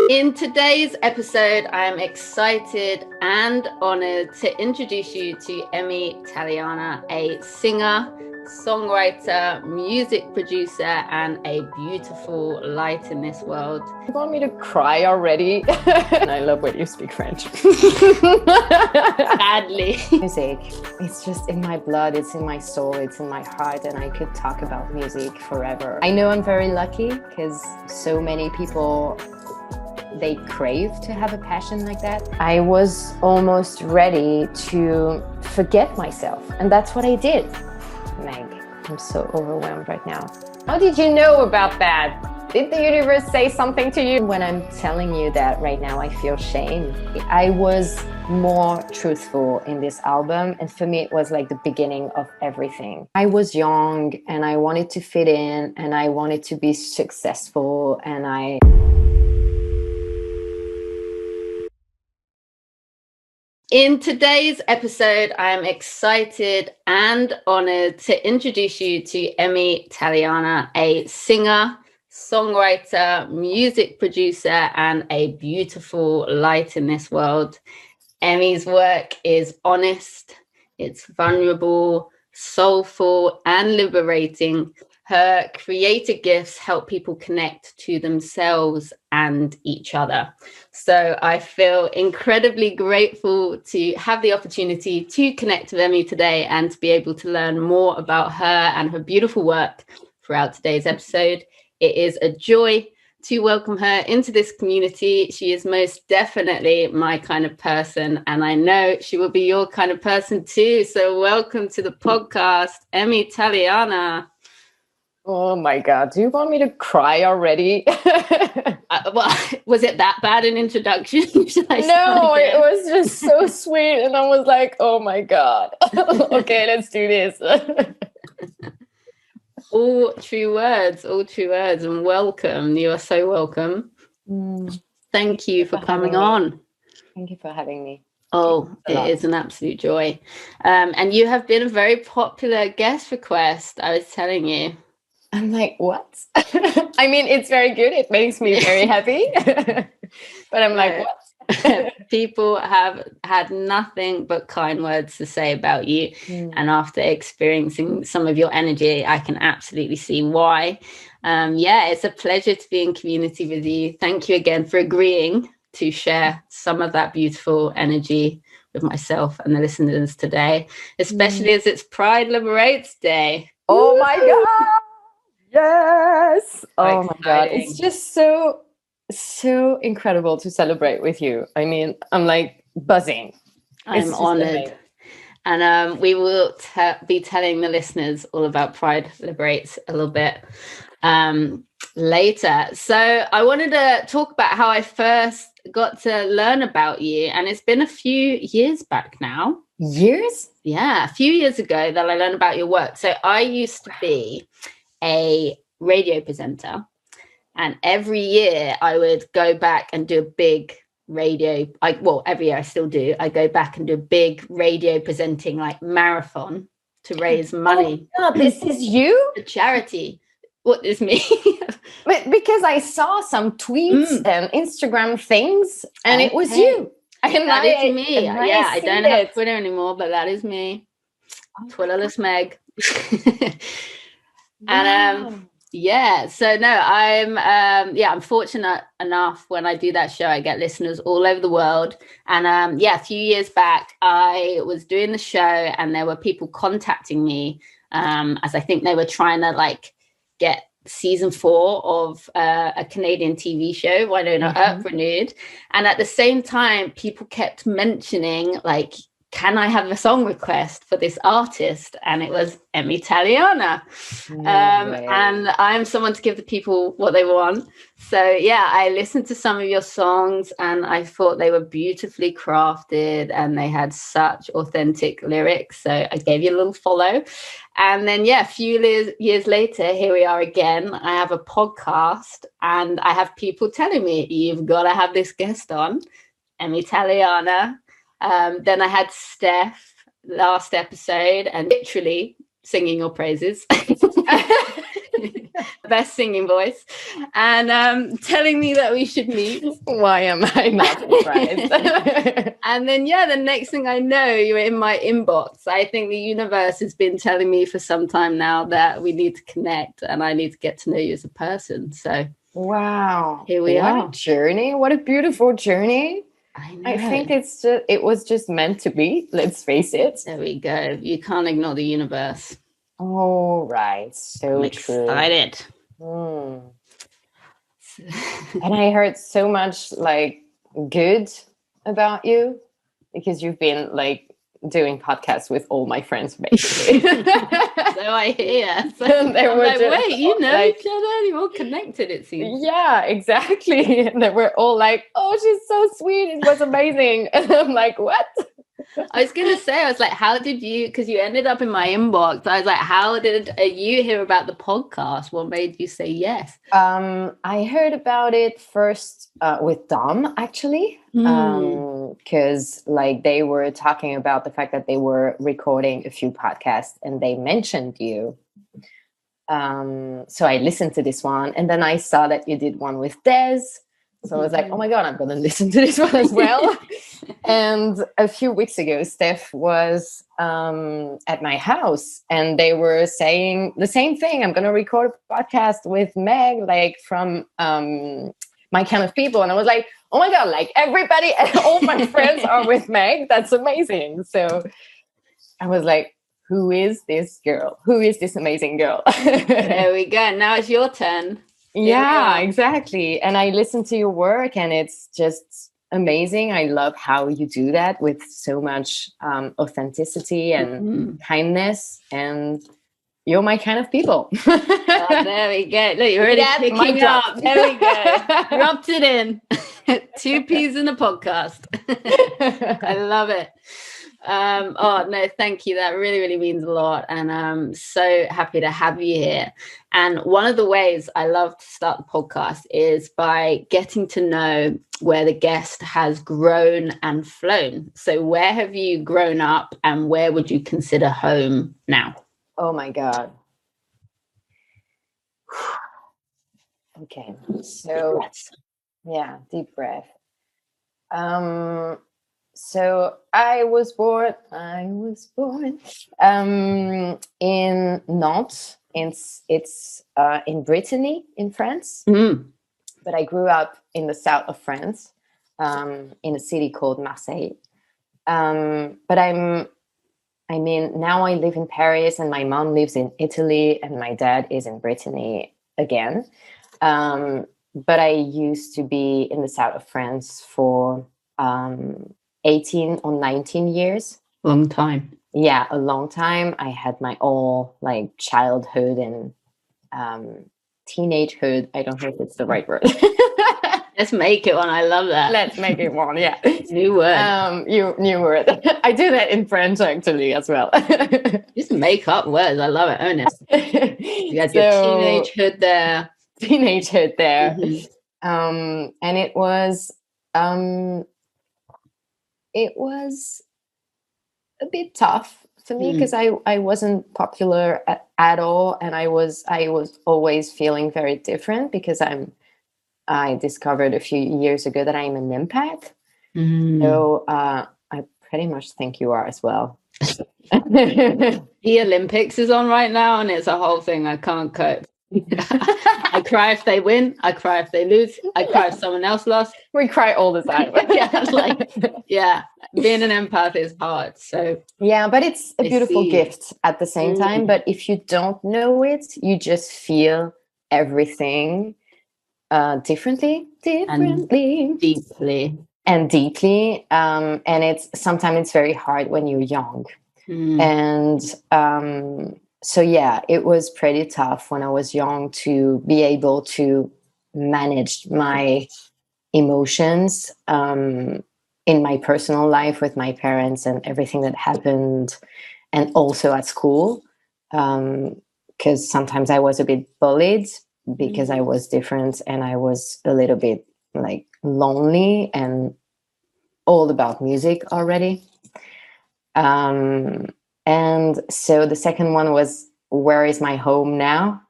In today's episode, I am excited and honored to introduce you to Emy Taliana, a singer, songwriter, music producer, and a beautiful light in this world. You want me to cry already? I love when you speak French. Badly. Music, it's just in my blood, it's in my soul, it's in my heart, and I could talk about music forever. I know I'm very lucky because so many people, they crave to have a passion like that. I was almost ready to forget myself, and that's what I did. Meg, I'm so overwhelmed right now. How did you know about that? Did the universe say something to you? When I'm telling you that right now, I feel shame. I was more truthful in this album, and for me, it was like the beginning of everything. I was young, and I wanted to fit in, and I wanted to be successful, and In today's episode, I am excited and honored to introduce you to Emy Taliana, a singer, songwriter, music producer, and a beautiful light in this world. Emy's work is honest, it's vulnerable, soulful, and liberating. Her creative gifts help people connect to themselves and each other. So I feel incredibly grateful to have the opportunity to connect with Emy today and to be able to learn more about her and her beautiful work throughout today's episode. It is a joy to welcome her into this community. She is most definitely my kind of person, and I know she will be your kind of person too. So welcome to the podcast, Emy Taliana. Oh my God, do you want me to cry already? Well, was it that bad an introduction? No, it was just so sweet. And I was like, oh my God. Okay, let's do this. All true words, and welcome. You are so welcome. Thank you for coming on. Thank you for having me. Oh, it is an absolute joy. And you have been a very popular guest request, I was telling you. I'm like, what? I mean, it's very good. It makes me very happy. But I'm like, what? People have had nothing but kind words to say about you. And after experiencing some of your energy, I can absolutely see why. It's a pleasure to be in community with you. Thank you again for agreeing to share some of that beautiful energy with myself and the listeners today, especially as it's Pride Liberates Day. Oh my God. Yes. Oh my God. It's just so incredible to celebrate with you. I mean, I'm like buzzing. I'm honored. And we will be telling the listeners all about Pride Liberates a little bit later. So I wanted to talk about how I first got to learn about you. And it's been a few years back now. Years? Yeah, a few years ago that I learned about your work. So I used to be a radio presenter, and every year I would go back and do a big radio, every year I still do, I go back and do a big radio presenting like marathon to raise money. Oh God, this is you? A charity. What is me? Because I saw some tweets and Instagram things, and it was you. And that is me. I don't have Twitter anymore, but that is me. Twitterless Meg. And I'm fortunate enough when I do that show, I get listeners all over the world. And a few years back, I was doing the show, and there were people contacting me as I think they were trying to get season 4 of a Canadian TV show, Why Don't I Up renewed. And at the same time, people kept mentioning can I have a song request for this artist? And it was Emy Taliana. And I'm someone to give the people what they want. So I listened to some of your songs, and I thought they were beautifully crafted, and they had such authentic lyrics. So I gave you a little follow. And then, a few years later, here we are again. I have a podcast, and I have people telling me, you've got to have this guest on, Emy Taliana. Then I had Steph last episode, and literally singing your praises. best singing voice, and telling me that we should meet. Why am I not surprised? And then, the next thing I know, you're in my inbox. I think the universe has been telling me for some time now that we need to connect and I need to get to know you as a person. So, wow. Here we are. What a journey. What a beautiful journey. I think it was just meant to be. Let's face it. There we go. You can't ignore the universe. Oh, right. So I'm true. Excited. And I heard so much like good about you because you've been like doing podcasts with all my friends basically. So I hear. So I'm like, wait, you know each other, you're all connected, it seems. Yeah, exactly. And they were all like, oh, she's so sweet, it was amazing. And I'm like, what? I was going to say, I was like, how did you, because you ended up in my inbox. I was like, how did you hear about the podcast? What made you say yes? I heard about it first with Dom, actually, because like they were talking about the fact that they were recording a few podcasts and they mentioned you. So I listened to this one and then I saw that you did one with Des. So I was like, oh my God, I'm going to listen to this one as well. And a few weeks ago, Steph was at my house and they were saying the same thing. I'm going to record a podcast with Meg, like from My Kind of People. And I was like, oh my God, like everybody, all my friends are with Meg. That's amazing. So I was like, who is this girl? Who is this amazing girl? There we go. Now it's your turn. Yeah, exactly. And I listen to your work and it's just amazing. I love how you do that with so much authenticity and kindness. And you're my kind of people. There we go. Look, you're already picking up. There we go. Dropped it in. 2 peas in a podcast. I love it. Oh no, thank you. That really, really means a lot. And I'm so happy to have you here. And one of the ways I love to start the podcast is by getting to know where the guest has grown and flown. So where have you grown up and where would you consider home now? Oh my God. Okay. So yeah, deep breath. So I was born in Nantes. It's in Brittany in France. But I grew up in the south of France, in a city called Marseille. But now I live in Paris and my mom lives in Italy and my dad is in Brittany again. But I used to be in the south of France for 18 or 19 years. Long time. Yeah, a long time. I had my all like childhood and teenagehood. I don't know if it's the right word. Let's make it one. I love that. Let's make it one. Yeah. New word. New word. I do that in French actually as well. Just make up words. I love it. Own it. You had your teenagehood there. Teenagehood there. And it was a bit tough for me because I wasn't popular at all, and I was always feeling very different because I discovered a few years ago that I'm an empath. So I pretty much think you are as well. The Olympics is on right now, and it's a whole thing. I can't cope. I cry if they win. I cry if they lose. I cry if someone else lost. We cry all the time. Being an empath is hard. So yeah, but it's a beautiful gift at the same time. But if you don't know it, you just feel everything differently, and deeply. And it's sometimes it's very hard when you're young. And so yeah, it was pretty tough when I was young to be able to manage my emotions in my personal life with my parents and everything that happened, and also at school, because sometimes I was a bit bullied because I was different and I was a little bit like lonely and all about music already. And so the second one was, where is my home now?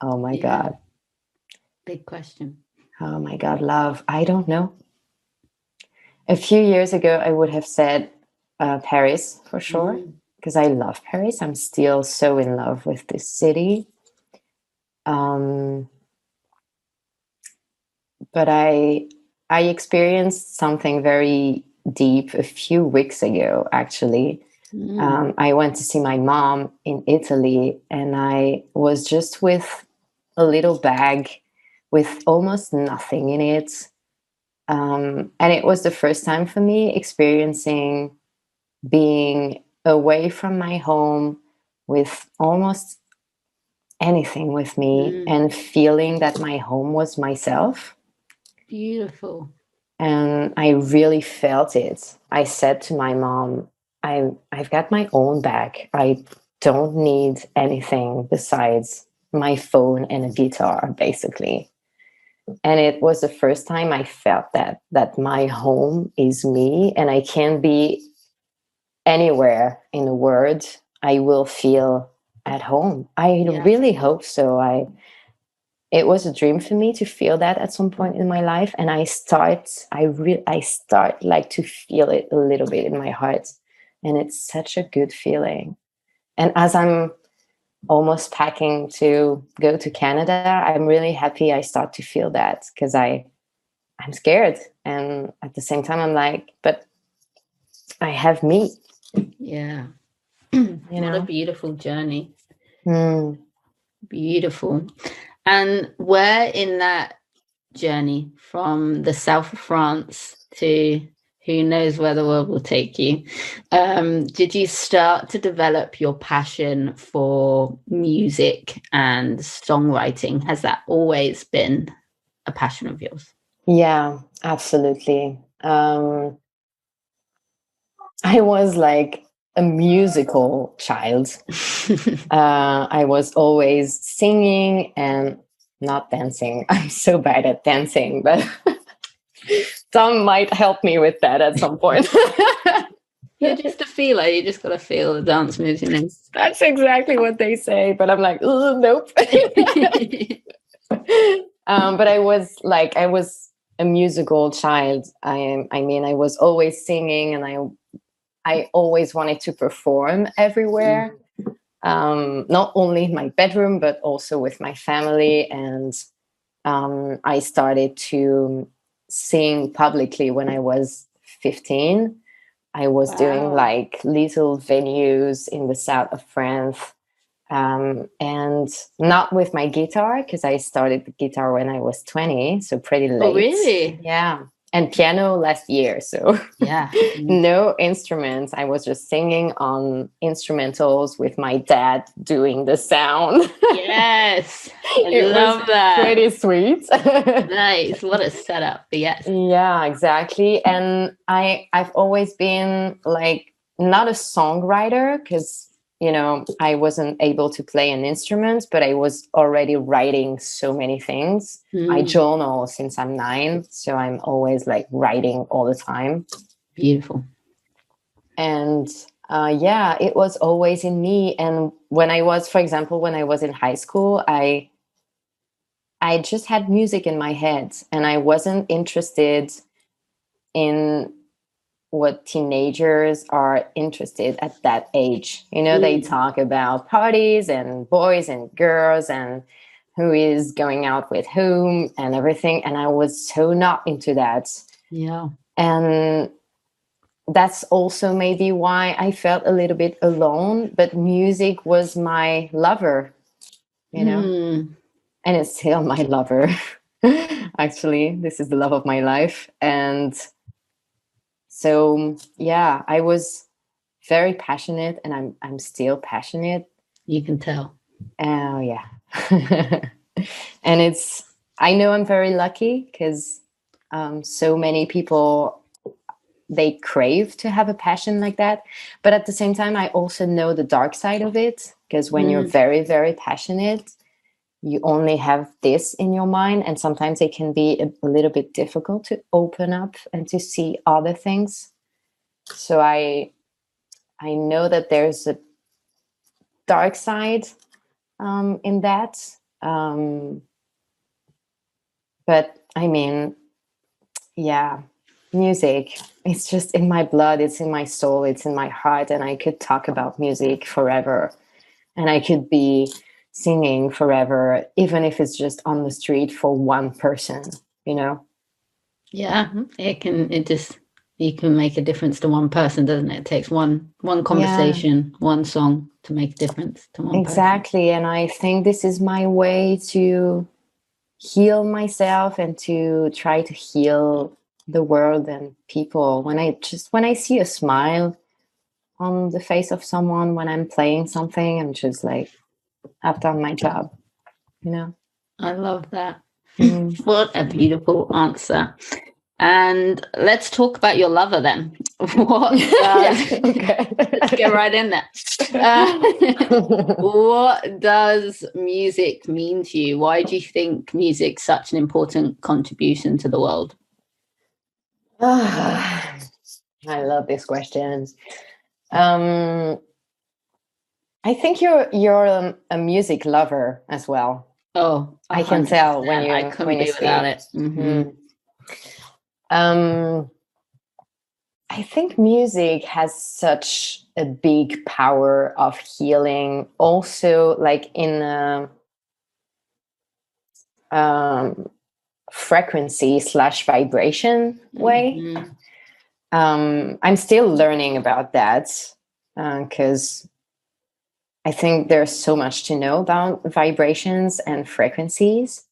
Oh my Yeah. God. Big question. Oh my God, love. I don't know. A few years ago, I would have said Paris for sure, because I love Paris. I'm still so in love with this city. But I experienced something very deep a few weeks ago, actually. I went to see my mom in Italy, and I was just with a little bag with almost nothing in it. And it was the first time for me experiencing being away from my home with almost anything with me and feeling that my home was myself. Beautiful. And I really felt it. I said to my mom, I've got my own bag. I don't need anything besides my phone and a guitar, basically. And it was the first time I felt that my home is me, and I can be anywhere in the world. I will feel at home. I really hope so. It was a dream for me to feel that at some point in my life, and I start like to feel it a little bit in my heart, and it's such a good feeling. And as I'm almost packing to go to Canada, I'm really happy I start to feel that, because I'm scared, and at the same time I'm like, but I have me. Yeah. What a beautiful journey. Mm. Beautiful. And where in that journey from the south of France to who knows where the world will take you, did you start to develop your passion for music and songwriting? Has that always been a passion of yours? Yeah, absolutely. I was like a musical child. I was always singing and not dancing. I'm so bad at dancing, but Tom might help me with that at some point. You're just a feeler. You just got to feel the dance moves, you know. That's exactly what they say, but I'm like, nope. But I was a musical child. I mean, I was always singing, and I always wanted to perform everywhere. Not only in my bedroom, but also with my family. And I started to sing publicly when I was 15. I was doing like little venues in the south of France. And not with my guitar, because I started the guitar when I was 20, so pretty late. Oh, really? Yeah. And piano last year, so yeah. No instruments. I was just singing on instrumentals with my dad doing the sound. Yes, I love that. Pretty sweet. Nice. What a setup. But yes. Yeah, exactly. And I've always been like not a songwriter, because I wasn't able to play an instrument, but I was already writing so many things. I journal since I'm 9, so I'm always like writing all the time. Beautiful. And yeah, it was always in me. And when I was, for example, when I was in high school, I just had music in my head, and I wasn't interested in what teenagers are interested at that age. They talk about parties and boys and girls and who is going out with whom and everything. And I was so not into that. Yeah. And that's also maybe why I felt a little bit alone. But music was my lover, and it's still my lover. Actually, this is the love of my life. And so, yeah, I was very passionate, and I'm still passionate. You can tell. Oh, yeah. And I know I'm very lucky, because so many people, they crave to have a passion like that. But at the same time, I also know the dark side of it, because when you're very, very passionate, you only have this in your mind, and sometimes it can be a little bit difficult to open up and to see other things. So I know that there's a dark side in that, But I mean, yeah, music, it's just in my blood, it's in my soul, it's in my heart, and I could talk about music forever, and I could be singing forever, even if it's just on the street for one person, you know? Yeah, you can make a difference to one person, doesn't it? It takes one conversation, one song to make a difference to one person. Exactly. And I think this is my way to heal myself and to try to heal the world and people. When I see a smile on the face of someone when I'm playing something, I'm just like, I've done my job, you know? I love that. What a beautiful answer. And let's talk about your lover then. Let's get right in there. What does music mean to you? Why do you think music's such an important contribution to the world? I love this question. I think you're a music lover as well. Oh, 100%. I can tell when I couldn't be without it. I think music has such a big power of healing, also like in a frequency/vibration way. I'm still learning about that because I think there's so much to know about vibrations and frequencies.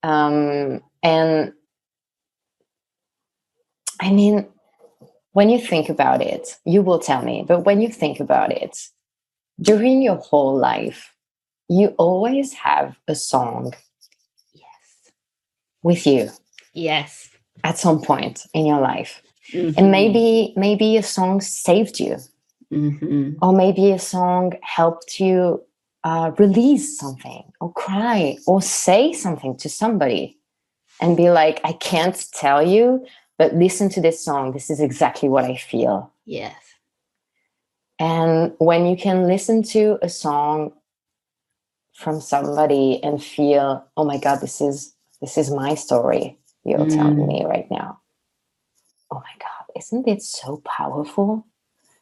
And I mean, when you think about it, you will tell me, but when you think about it, during your whole life, you always have a song with you. Yes. At some point in your life. And maybe a song saved you. Or maybe a song helped you release something or cry or say something to somebody and be like, I can't tell you, but listen to this song. This is exactly what I feel. Yes. And when you can listen to a song from somebody and feel, oh my God, this is my story you're telling me right now. Oh my God, isn't it so powerful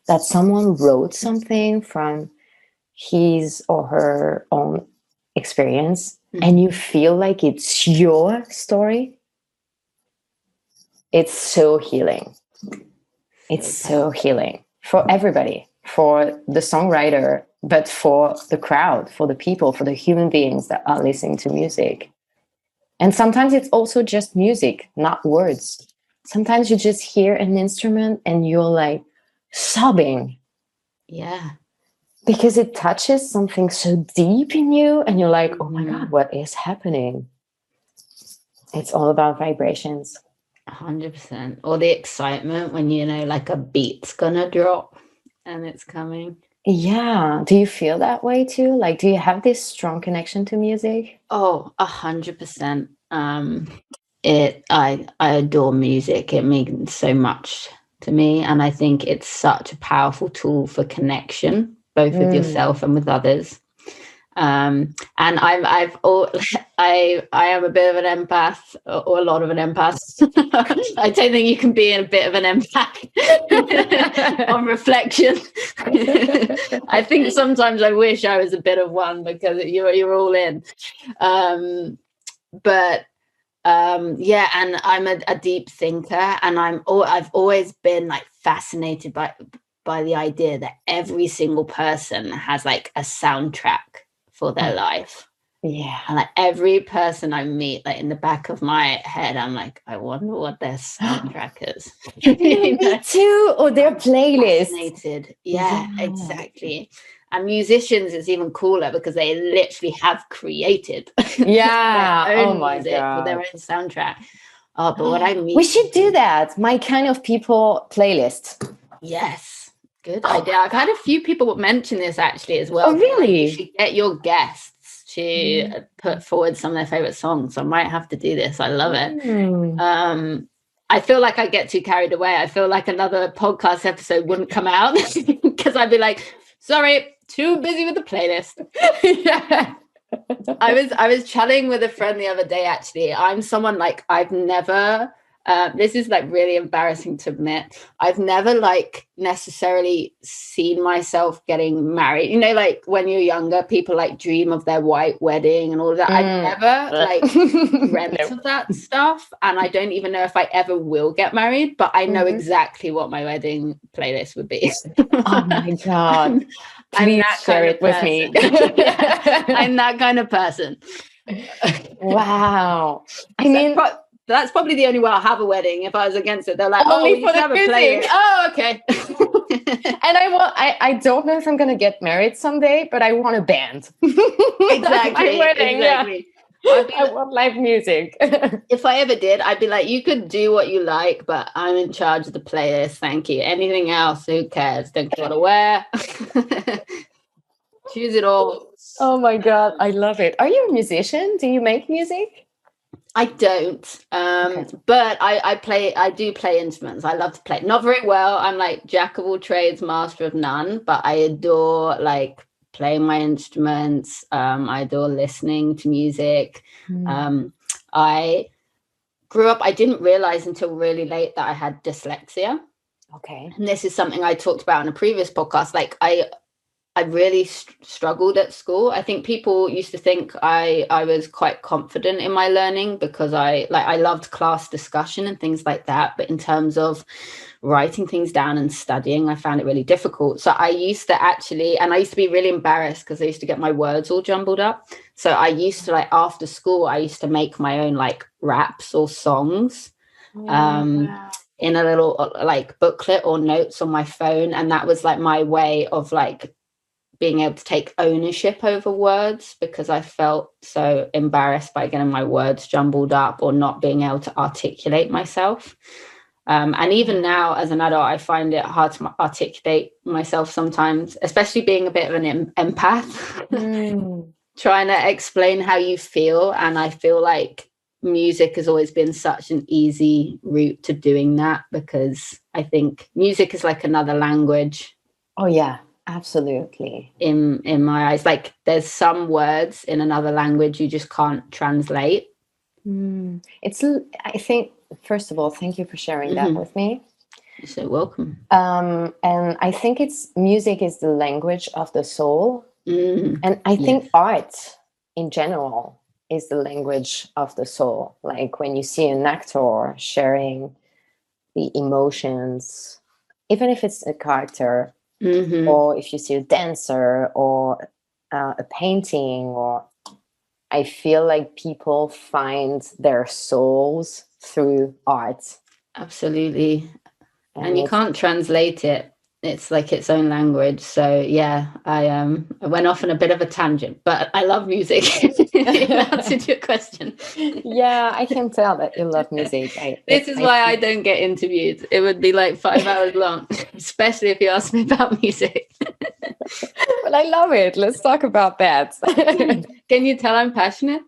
that someone wrote something from his or her own experience and you feel like it's your story? It's so healing. It's so healing for everybody, for the songwriter, but for the crowd, for the people, for the human beings that are listening to music. And sometimes it's also just music, not words. Sometimes you just hear an instrument and you're like sobbing. Yeah. Because it touches something so deep in you and you're like, oh my God, what is happening? It's all about vibrations. 100%. Or the excitement when, you know, like a beat's gonna drop and it's coming. Yeah. Do you feel that way too? Like, do you have this strong connection to music? Oh, 100%. I adore music. It means so much to me, and I think it's such a powerful tool for connection, both with yourself and with others. And I am a bit of an empath, or a lot of an empath. I don't think you can be a bit of an empath on reflection. I think sometimes I wish I was a bit of one because you're all in. But yeah, and I'm a deep thinker, and I've always been like fascinated by the idea that every single person has like a soundtrack for their life. Yeah. And like every person I meet, like in the back of my head, I'm like, I wonder what their soundtrack is. Me too. Or their playlist. Fascinated. Yeah, exactly. And musicians, it's even cooler because they literally have created their own music with their own soundtrack. Oh, but what I mean, we should do that. My Kind of People playlist. Yes, good idea. I've had a few people mention this actually as well. Oh, really? You should get your guests to put forward some of their favorite songs. I might have to do this. I love it. I feel like I get too carried away. I feel like another podcast episode wouldn't come out because I'd be like, sorry, too busy with the playlist. Yeah. I was chatting with a friend the other day, actually. I'm someone like I've never this is like really embarrassing to admit. I've never like necessarily seen myself getting married. You know, like when you're younger, people like dream of their white wedding and all of that. I never like dreamt of that stuff. And I don't even know if I ever will get married, but I know exactly what my wedding playlist would be. Oh my God. Please share it with me. Yeah, I'm that kind of person. Wow. I mean, that's probably the only way I'll have a wedding. If I was against it, they're like, only you should have a playlist. Oh, okay. And I don't know if I'm gonna get married someday, but I want a band. Exactly. My wedding, exactly. Yeah. I want live music. If I ever did, I'd be like, you could do what you like, but I'm in charge of the playlist. Thank you. Anything else, who cares? Don't care what to wear. Choose it all. Oh my God, I love it. Are you a musician? Do you make music? I don't, but I do play instruments. I love to play. Not very well. I'm like jack of all trades, master of none, but I adore like playing my instruments. I adore listening to music. I grew up, I didn't realize until really late that I had dyslexia. Okay. And this is something I talked about in a previous podcast. Like I really struggled at school. I think people used to think I was quite confident in my learning because I loved class discussion and things like that. But in terms of writing things down and studying, I found it really difficult. So I used to be really embarrassed because I used to get my words all jumbled up. So I used to like after school, I used to make my own like raps or songs. In a little like booklet or notes on my phone. And that was like my way of like being able to take ownership over words because I felt so embarrassed by getting my words jumbled up or not being able to articulate myself. And even now as an adult, I find it hard to articulate myself sometimes, especially being a bit of an empath, trying to explain how you feel. And I feel like music has always been such an easy route to doing that because I think music is like another language. Oh, yeah. Absolutely. In my eyes, like there's some words in another language you just can't translate. I think, first of all, thank you for sharing that with me. You're so welcome. And I think music is the language of the soul. And I think art in general is the language of the soul. Like when you see an actor sharing the emotions, even if it's a character, or if you see a dancer or a painting, or I feel like people find their souls through art. Absolutely. And you can't translate it. It's like its own language. So yeah, I went off on a bit of a tangent, but I love music. In answer to your question. Yeah, I can tell that you love music. This is why I don't get interviewed. It would be like 5 hours long, especially if you ask me about music. But I love it. Let's talk about that. Can you tell I'm passionate?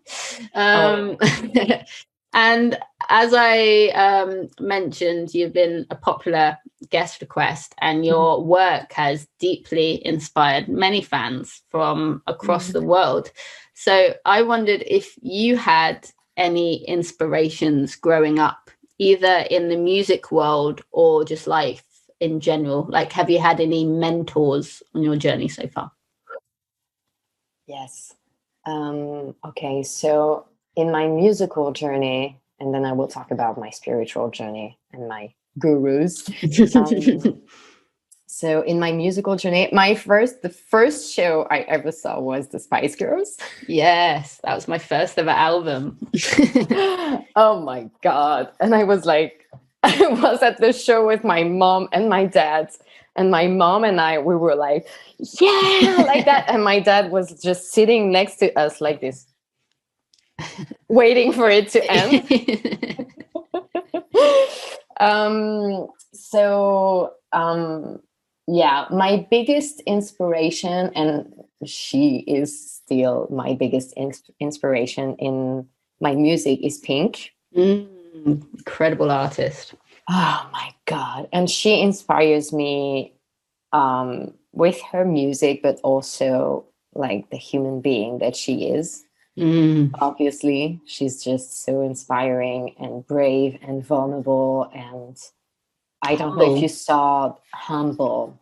And as I mentioned, you've been a popular guest request and your work has deeply inspired many fans from across the world. So I wondered if you had any inspirations growing up, either in the music world or just life in general. Like, have you had any mentors on your journey so far? Yes. Okay, so in my musical journey, and then I will talk about my spiritual journey and my gurus. So in my musical journey, the first show I ever saw was the Spice Girls. Yes, that was my first ever album. Oh my God. And I was at the show with my mom and my dad. And my mom and we were like, yeah, like that. And my dad was just sitting next to us like this, waiting for it to end. Yeah, my biggest inspiration, and she is still my biggest inspiration in my music, is Pink. Incredible artist. Oh my God. And she inspires me with her music, but also like the human being that she is. Obviously, she's just so inspiring and brave and vulnerable. And I don't know if you saw Humble.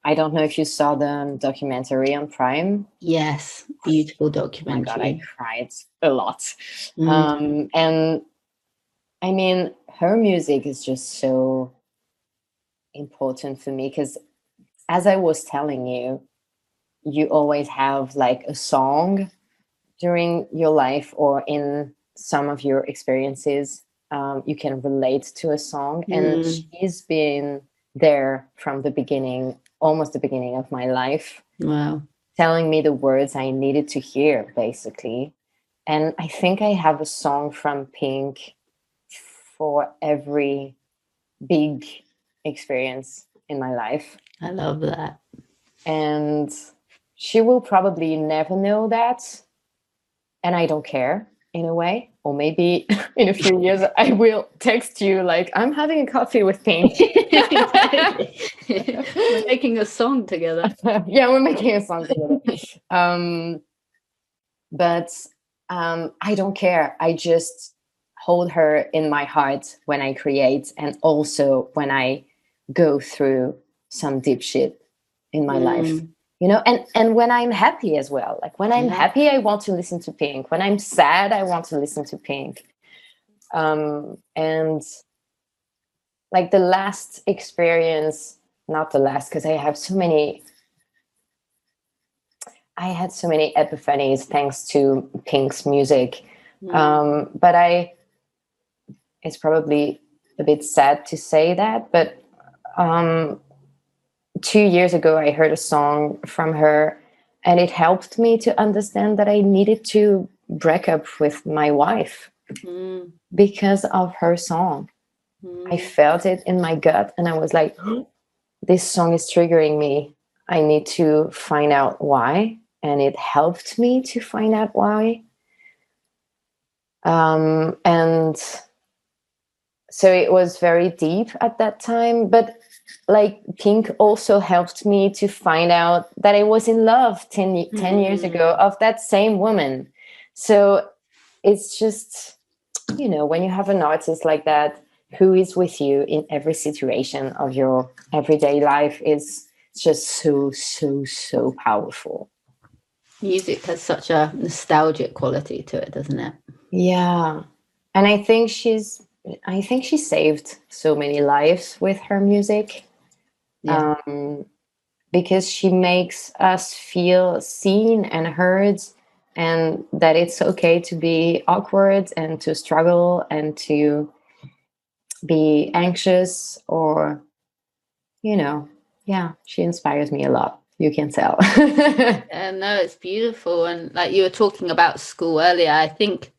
I don't know if you saw the documentary on Prime. Yes, beautiful documentary. Oh my God, I cried a lot. And I mean, her music is just so important for me because, as I was telling you, you always have like a song during your life or in some of your experiences. You can relate to a song, and she's been there from the beginning, almost the beginning of my life. Wow. Telling me the words I needed to hear, basically. And I think I have a song from Pink for every big experience in my life. I love that. And she will probably never know that. And I don't care in a way. Or maybe in a few years, I will text you like, I'm having a coffee with Pink. We're making a song together. Yeah, we're making a song together. But I don't care. I just hold her in my heart when I create, and also when I go through some deep shit in my life, you know, and when I'm happy as well. Like when I'm happy, I want to listen to Pink. When I'm sad, I want to listen to Pink. And like the last experience, not the last, because I had so many epiphanies thanks to Pink's music. But it's probably a bit sad to say that, but 2 years ago, I heard a song from her, and it helped me to understand that I needed to break up with my wife because of her song. I felt it in my gut, and I was like, this song is triggering me. I need to find out why. And it helped me to find out why. And so it was very deep at that time. But like Pink also helped me to find out that I was in love 10 years ago of that same woman. So it's just, you know, when you have an artist like that who is with you in every situation of your everyday life, is just so powerful. Music has such a nostalgic quality to it, doesn't it? Yeah. And I think she saved so many lives with her music. Because she makes us feel seen and heard, and that it's okay to be awkward and to struggle and to be anxious, or, you know, she inspires me a lot. You can tell. No, it's beautiful. And like you were talking about school earlier, I think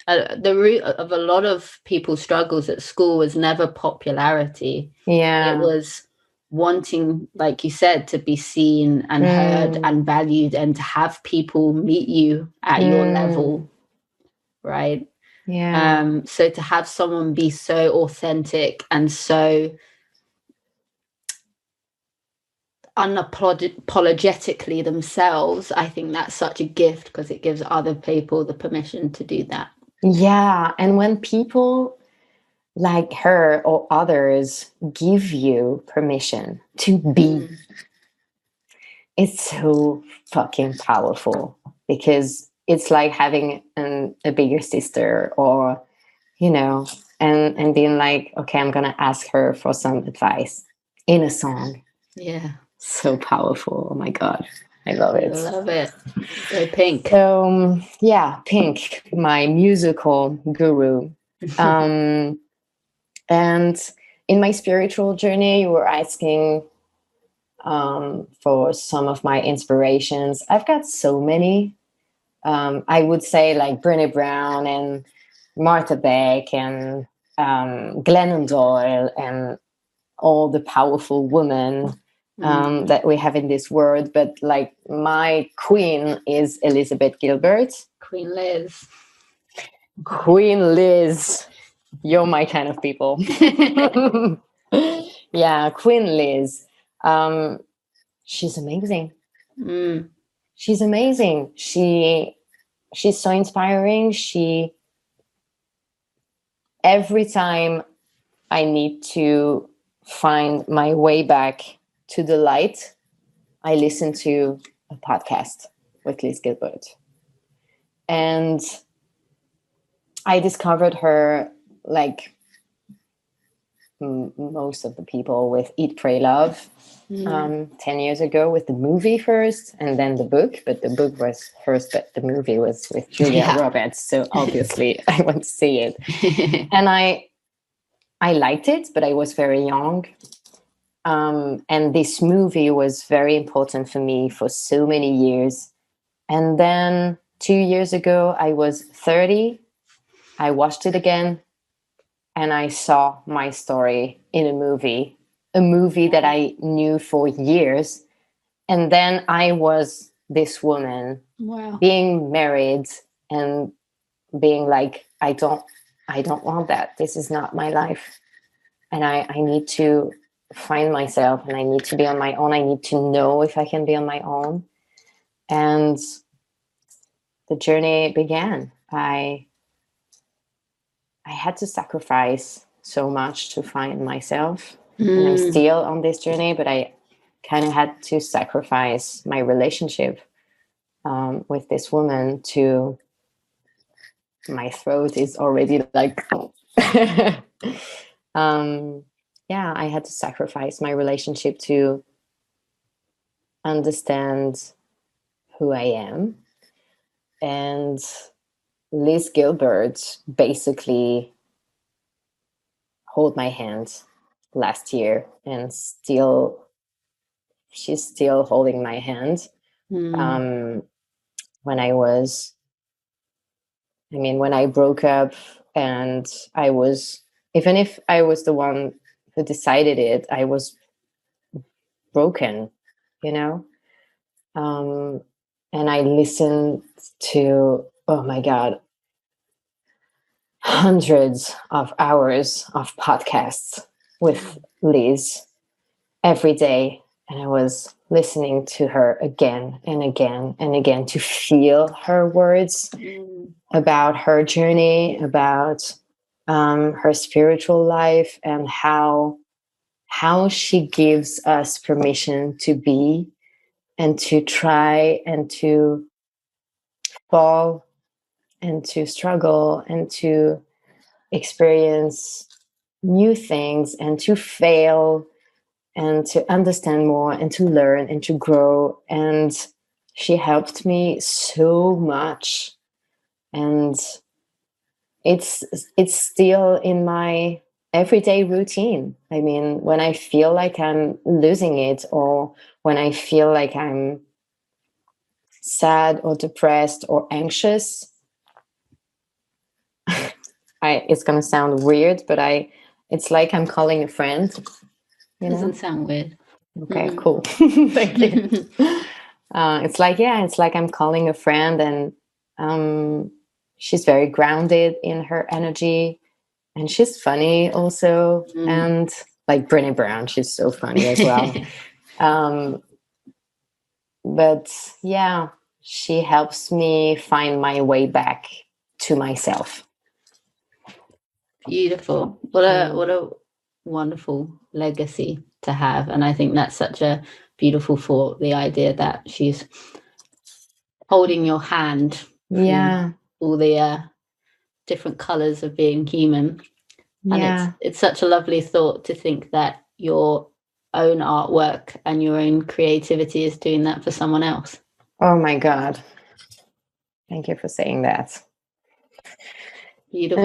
the root of a lot of people's struggles at school was never popularity. Yeah. It was wanting, like you said, to be seen and heard and valued, and to have people meet you at your level, right? Yeah. So to have someone be so authentic and so unapologetically themselves, I think that's such a gift, because it gives other people the permission to do that. Yeah. And when people like her or others give you permission to be, it's so fucking powerful, because it's like having a bigger sister, or, you know, and being like, okay, I'm gonna ask her for some advice in a song. Yeah. So powerful. Oh my God. I love it. I love it. So Pink. So yeah, Pink, my musical guru. And in my spiritual journey, you were asking for some of my inspirations. I've got so many. I would say like Brené Brown and Martha Beck and Glennon Doyle and all the powerful women that we have in this world. But like my queen is Elizabeth Gilbert. Queen Liz. Queen Liz. You're my kind of people. Yeah, Queen Liz. She's amazing. she's amazing. She's so inspiring. Every time I need to find my way back to the light, I listen to a podcast with Liz Gilbert. And I discovered her like most of the people with Eat, Pray, Love 10 years ago, with the movie first and then the book. But the book was first, but the movie was with Julia Roberts. So obviously I want to see it. And I liked it, but I was very young. And this movie was very important for me for so many years. And then 2 years ago, I was 30. I watched it again. And I saw my story in a movie that I knew for years. And then I was this woman being married and being like, I don't want that. This is not my life. And I need to find myself, and I need to be on my own. I need to know if I can be on my own. And the journey began. I had to sacrifice so much to find myself. And I'm still on this journey, but I kind of had to sacrifice my relationship with this woman to... My throat is already like... I had to sacrifice my relationship to understand who I am. And Liz Gilbert basically hold my hand last year, and she's still holding my hand. When I broke up, and even if I was the one who decided it, I was broken, and I listened to, oh my God, hundreds of hours of podcasts with Liz every day. And I was listening to her again and again and again to feel her words about her journey, about her spiritual life, and how she gives us permission to be and to try and to fall and to struggle and to experience new things and to fail and to understand more and to learn and to grow. And she helped me so much. And it's still in my everyday routine. I mean, when I feel like I'm losing it, or when I feel like I'm sad or depressed or anxious, it's going to sound weird, but it's like I'm calling a friend. Doesn't sound weird. Okay, cool. Thank you. It's like I'm calling a friend, and she's very grounded in her energy, and she's funny also. And like Brené Brown, she's so funny as well. But yeah, she helps me find my way back to myself. Beautiful. What a wonderful legacy to have. And I think that's such a beautiful thought, the idea that she's holding your hand. All the different colors of being human. And it's such a lovely thought to think that your own artwork and your own creativity is doing that for someone else. Oh my God. Thank you for saying that. Beautiful.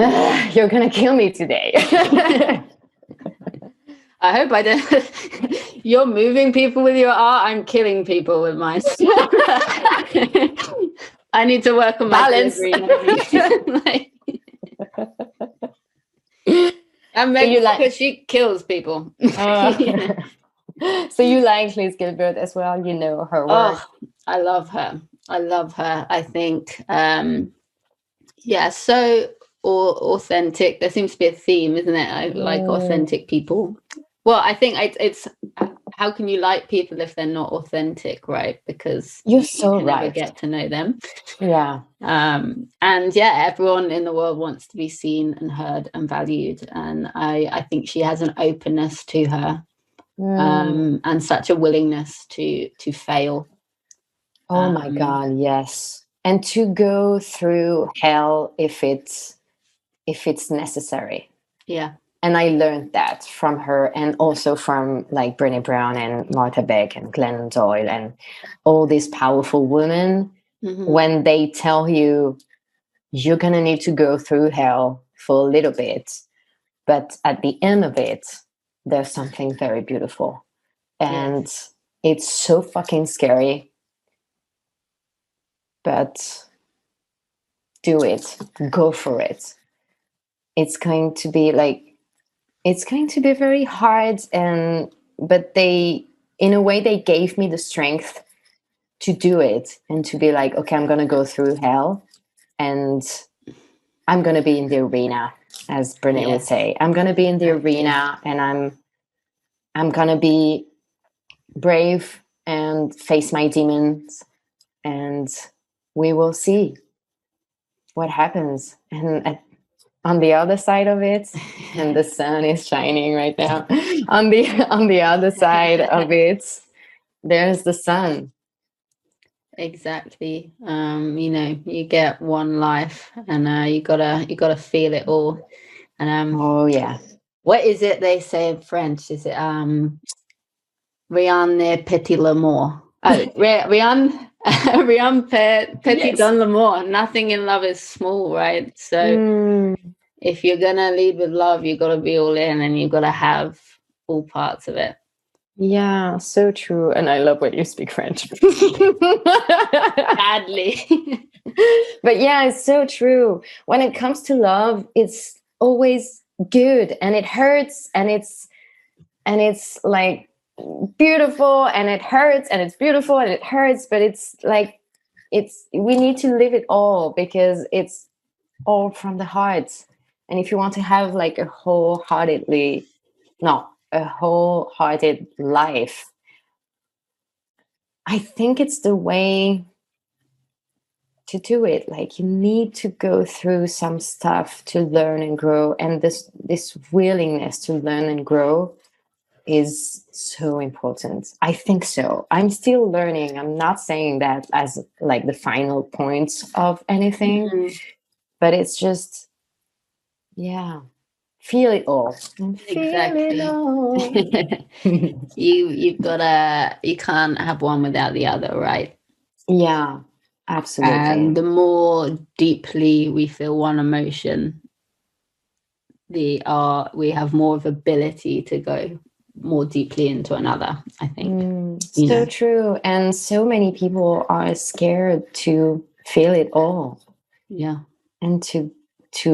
You're gonna kill me today. I hope I don't. You're moving people with your art. I'm killing people with mine. I need to work on my balance. And Meg, because she kills people. So you like Liz Gilbert as well? You know her work. Oh, I love her. I think, so authentic. There seems to be a theme, isn't it? I like authentic people. Well, I think it's how can you like people if they're not authentic, right? Because you're so you right. never get to know them. Yeah. And yeah, everyone in the world wants to be seen and heard and valued. And I think she has an openness to her, and such a willingness to fail. Oh my God, yes. And to go through hell if it's necessary. Yeah. And I learned that from her, and also from like Brené Brown and Martha Beck and Glennon Doyle and all these powerful women. When they tell you you're gonna need to go through hell for a little bit, but at the end of it, there's something very beautiful. And it's so fucking scary. But do it. Go for it. It's going to be very hard, but in a way they gave me the strength to do it and to be like, okay, I'm going to go through hell and I'm going to be in the arena, as Brené would say. I'm going to be in the arena, and I'm going to be brave and face my demons, and we will see what happens. And on the other side of it, and the sun is shining right now, on the other side of it, there's the sun. Exactly. You get one life, and you gotta feel it all. And oh yeah, what is it they say in French? Is it rien n'est petit l'amour? Rien petit dans l'amour. Nothing in love is small, right? So if you're gonna lead with love, you gotta be all in, and you gotta have all parts of it. Yeah, so true. And I love when you speak French. Badly. But yeah, it's so true. When it comes to love, it's always good, and it hurts, and it's like beautiful, and it hurts, and it's beautiful, and it hurts, but it's like we need to live it all, because it's all from the heart. And if you want to have like a wholehearted life, I think it's the way to do it. Like, you need to go through some stuff to learn and grow, and this willingness to learn and grow is so important. I think so. I'm still learning. I'm not saying that as like the final points of anything, but it's just, feel it all. Exactly. You can't have one without the other, right? Yeah, absolutely. And the more deeply we feel one emotion, we have more of ability to go more deeply into another, I think. So true. And so many people are scared to feel it all. Yeah. And to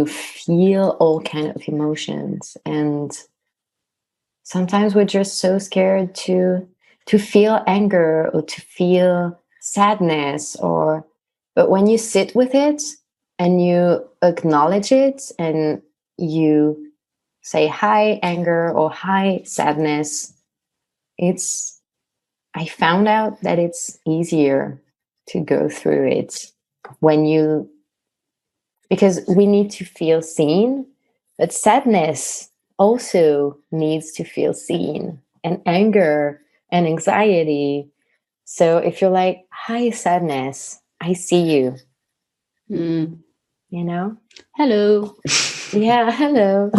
feel all kind of emotions. And sometimes we're just so scared to feel anger or to feel sadness, but when you sit with it and you acknowledge it and you say, hi anger, or hi sadness, I found out that it's easier to go through it because we need to feel seen, but sadness also needs to feel seen, and anger and anxiety. So if you're like, hi sadness, I see you. You know? Hello. Yeah, hello.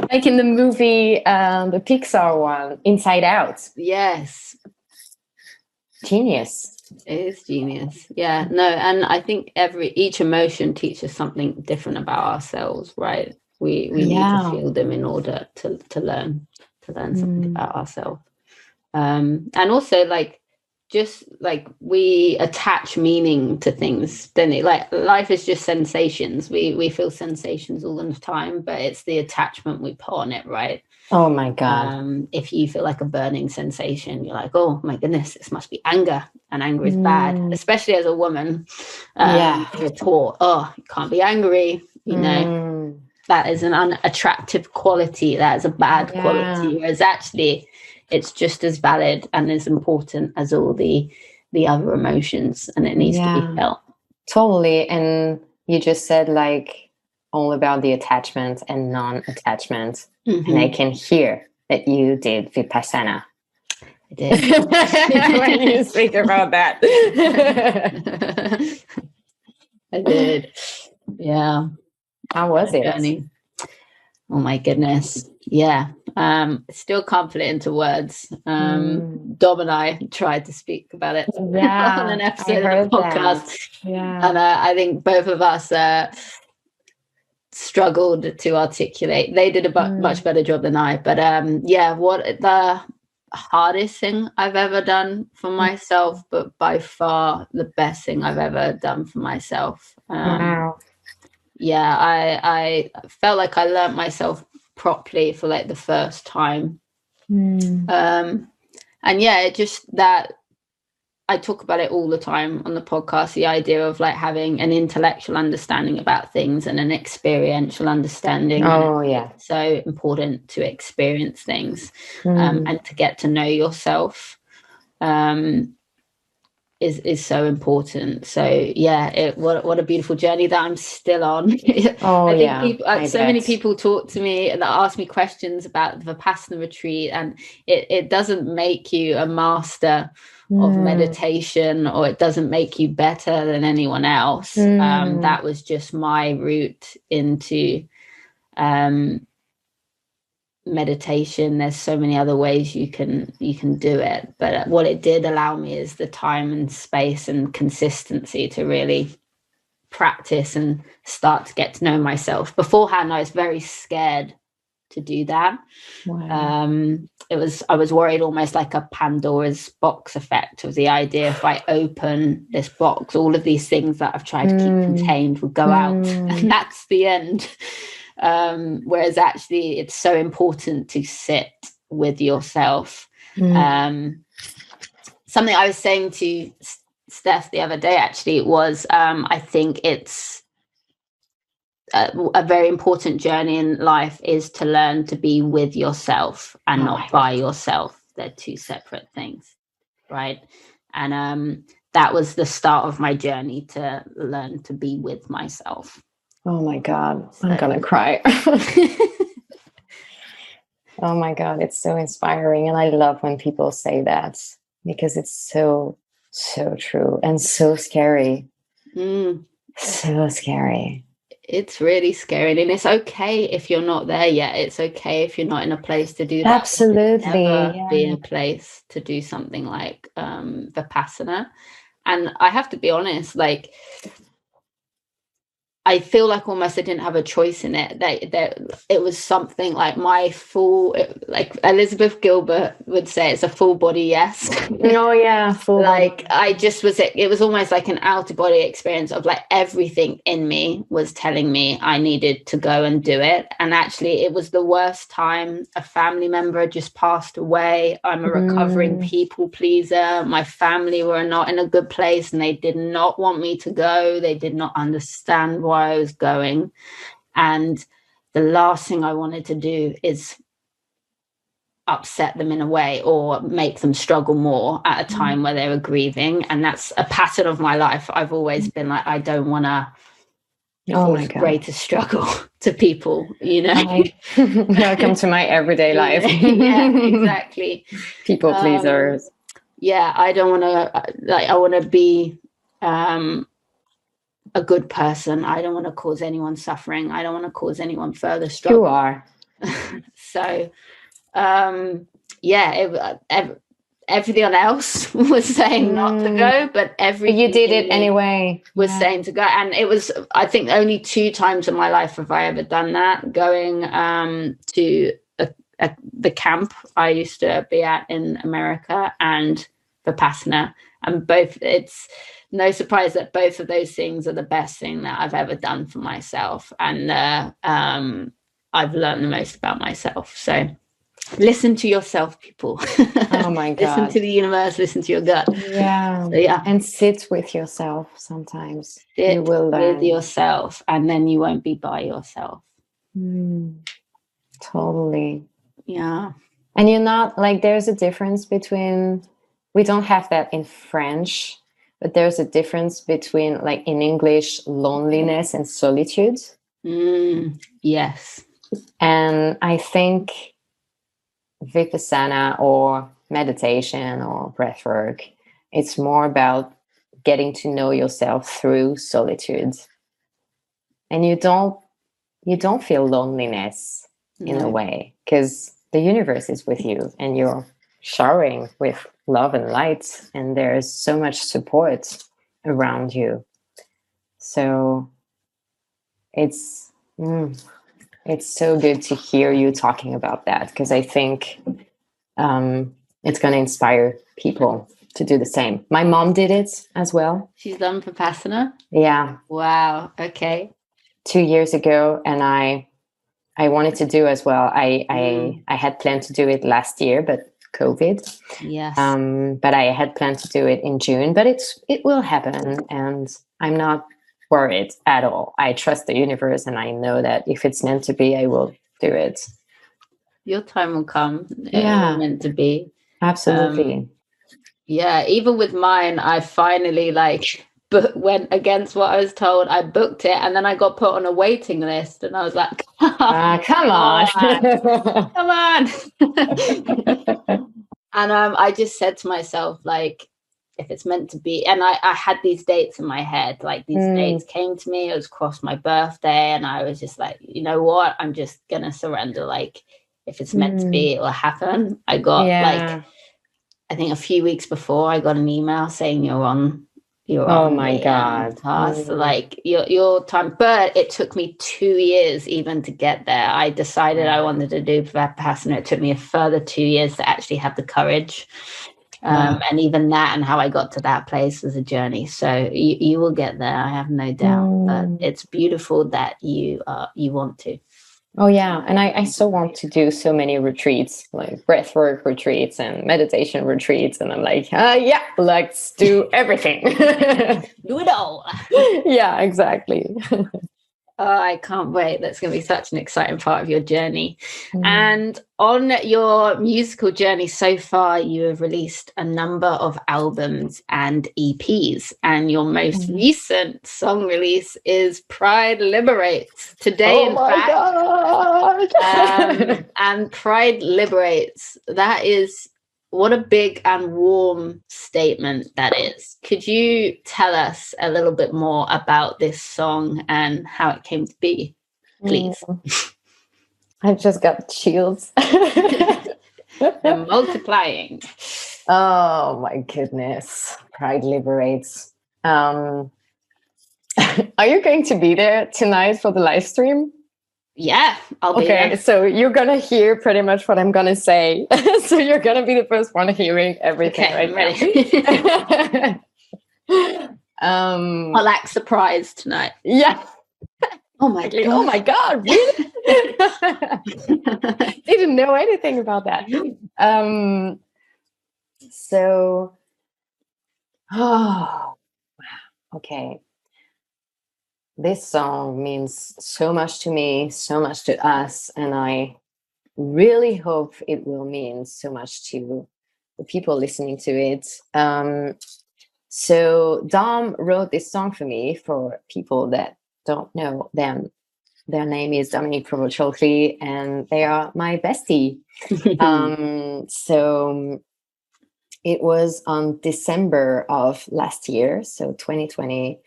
Like in the movie, the Pixar one, Inside Out. Yes. Genius. It is genius. Yeah, no, and I think each emotion teaches something different about ourselves, right? We need to feel them in order to learn something about ourselves. And also, like, just like we attach meaning to things, then like life is just sensations. We feel sensations all the time, but it's the attachment we put on it, right? Oh my God. If you feel like a burning sensation, you're like, oh my goodness, this must be anger, and anger is bad, especially as a woman. You're taught, oh, you can't be angry, that is an unattractive quality, that is a bad quality, whereas actually it's just as valid and as important as all the other emotions, and it needs to be felt. Totally. And you just said like all about the attachment and non-attachment. And I can hear that you did Vipassana. I did. When you speak about that. I did. Yeah. How was it? Journey. Oh my goodness. Yeah. Still can't put it into words. Dom and I tried to speak about it on an episode of the podcast. And I think both of us struggled to articulate. They did a much better job than I. But what the hardest thing I've ever done for myself, but by far the best thing I've ever done for myself. I felt like I learned myself properly for like the first time. It just that I talk about it all the time on the podcast, the idea of like having an intellectual understanding about things and an experiential understanding. So important to experience things and to get to know yourself is so important. So what a beautiful journey that I'm still on. Many people talk to me and ask me questions about the Vipassana retreat, and it doesn't make you a master of meditation, or it doesn't make you better than anyone else. That was just my route into meditation. There's so many other ways you can do it, but what it did allow me is the time and space and consistency to really practice and start to get to know myself. Beforehand I was very scared to do that. I was worried, almost like a Pandora's box effect, of the idea if I open this box, all of these things that I've tried to keep contained would go out, and that's the end. Whereas actually it's so important to sit with yourself. Something I was saying to Steph the other day actually was I think it's a very important journey in life is to learn to be with yourself and not by yourself. They're two separate things, right? And that was the start of my journey, to learn to be with myself. Oh my God, I'm gonna cry. Oh my God, it's so inspiring. And I love when people say that, because it's so true and so scary. So scary. It's really scary, and it's okay if you're not there yet. It's okay if you're not in a place to do that. Absolutely. Never be in a place to do something like Vipassana. And I have to be honest, like, I feel like almost I didn't have a choice in it. That it was something like my full, like Elizabeth Gilbert would say, it's a full body yes. Oh yeah, full like body. I just was. It was almost like an out of body experience of like everything in me was telling me I needed to go and do it. And actually, it was the worst time. A family member had just passed away. I'm a recovering people pleaser. My family were not in a good place, and they did not want me to go. They did not understand why I was going, and the last thing I wanted to do is upset them in a way or make them struggle more at a time where they were grieving. And that's a pattern of my life. I've always been like, I don't want to cause greater struggle to people, you know. Welcome to my everyday life. Yeah, exactly. People pleasers. I don't want to, like, I want to be a good person. I don't want to cause anyone suffering. I don't want to cause anyone further struggle. You are. So, everyone else was saying not to go, but you did it anyway. Was saying to go. And it was, I think, only 2 times in my life have I ever done that, going to the camp I used to be at in America and Vipassana. And both, it's no surprise that both of those things are the best thing that I've ever done for myself. And I've learned the most about myself. So listen to yourself, people. Oh my God. Listen to the universe, listen to your gut. Yeah. So, yeah. And sit with yourself sometimes. Sit you will learn. with yourself, and then you won't be by yourself. Totally. Yeah. And you're not like, there's a difference between, we don't have that in French, but there's a difference between, like in English, loneliness and solitude. Yes. And I think Vipassana or meditation or breathwork, it's more about getting to know yourself through solitude. And you don't feel loneliness in a way, because the universe is with you and you're showering with love and light, and there's so much support around you. So it's so good to hear you talking about that, because I think it's going to inspire people to do the same. My mom did it as well. She's done Vipassana? Yeah. Wow. Okay. 2 years ago, and I wanted to do as well. I had planned to do it last year, but COVID. Yes. But I had planned to do it in June, but it will happen, and I'm not worried at all. I trust the universe, and I know that if it's meant to be, I will do it. Your time will come. Yeah. It's meant to be. Absolutely. Yeah, even with mine, I finally went against what I was told. I booked it, and then I got put on a waiting list, and I was like, come on. Come on. And I just said to myself, like, if it's meant to be, and I had these dates in my head, like these dates came to me, it was across my birthday, and I was just like, you know what, I'm just gonna surrender. Like, if it's meant to be, it will happen. I got I think a few weeks before, I got an email saying you're on oh my God. Task. Like your time. But it took me 2 years even to get there. I decided I wanted to do Vipassana. It took me a further 2 years to actually have the courage. And even that, and how I got to that place was a journey. So you will get there, I have no doubt. But it's beautiful that you want to. Oh yeah, and I so want to do so many retreats, like breathwork retreats and meditation retreats, and I'm like, yeah, let's do everything. Do it all. Yeah, exactly. Oh, I can't wait. That's going to be such an exciting part of your journey. And on your musical journey so far, you have released a number of albums and EPs. And your most recent song release is Pride Liberates. Today, in fact. God. And Pride Liberates. That is... what a big and warm statement that is. Could you tell us a little bit more about this song and how it came to be, please? I've just got chills. They're multiplying. Oh my goodness. Pride Liberates. Are you going to be there tonight for the live stream? Yeah, I'll be there. Okay, so you're going to hear pretty much what I'm going to say. So you're going to be the first one hearing everything right now. I'll act surprised tonight. Yeah. Oh my God. Oh my God, really? Didn't know anything about that. So, wow. Okay. This song means so much to me, so much to us, and I really hope it will mean so much to the people listening to it. So Dom wrote this song for me. For people that don't know them, their name is Dominique Provochokli, and they are my bestie. So it was on December of last year, so 2020.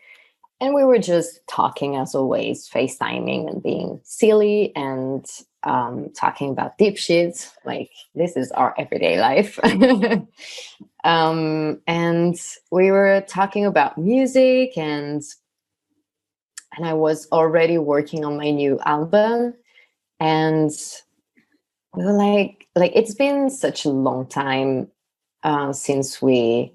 And we were just talking, as always, FaceTiming and being silly and talking about deep shit. Like, this is our everyday life. And we were talking about music, and I was already working on my new album. And we were like it's been such a long time since we...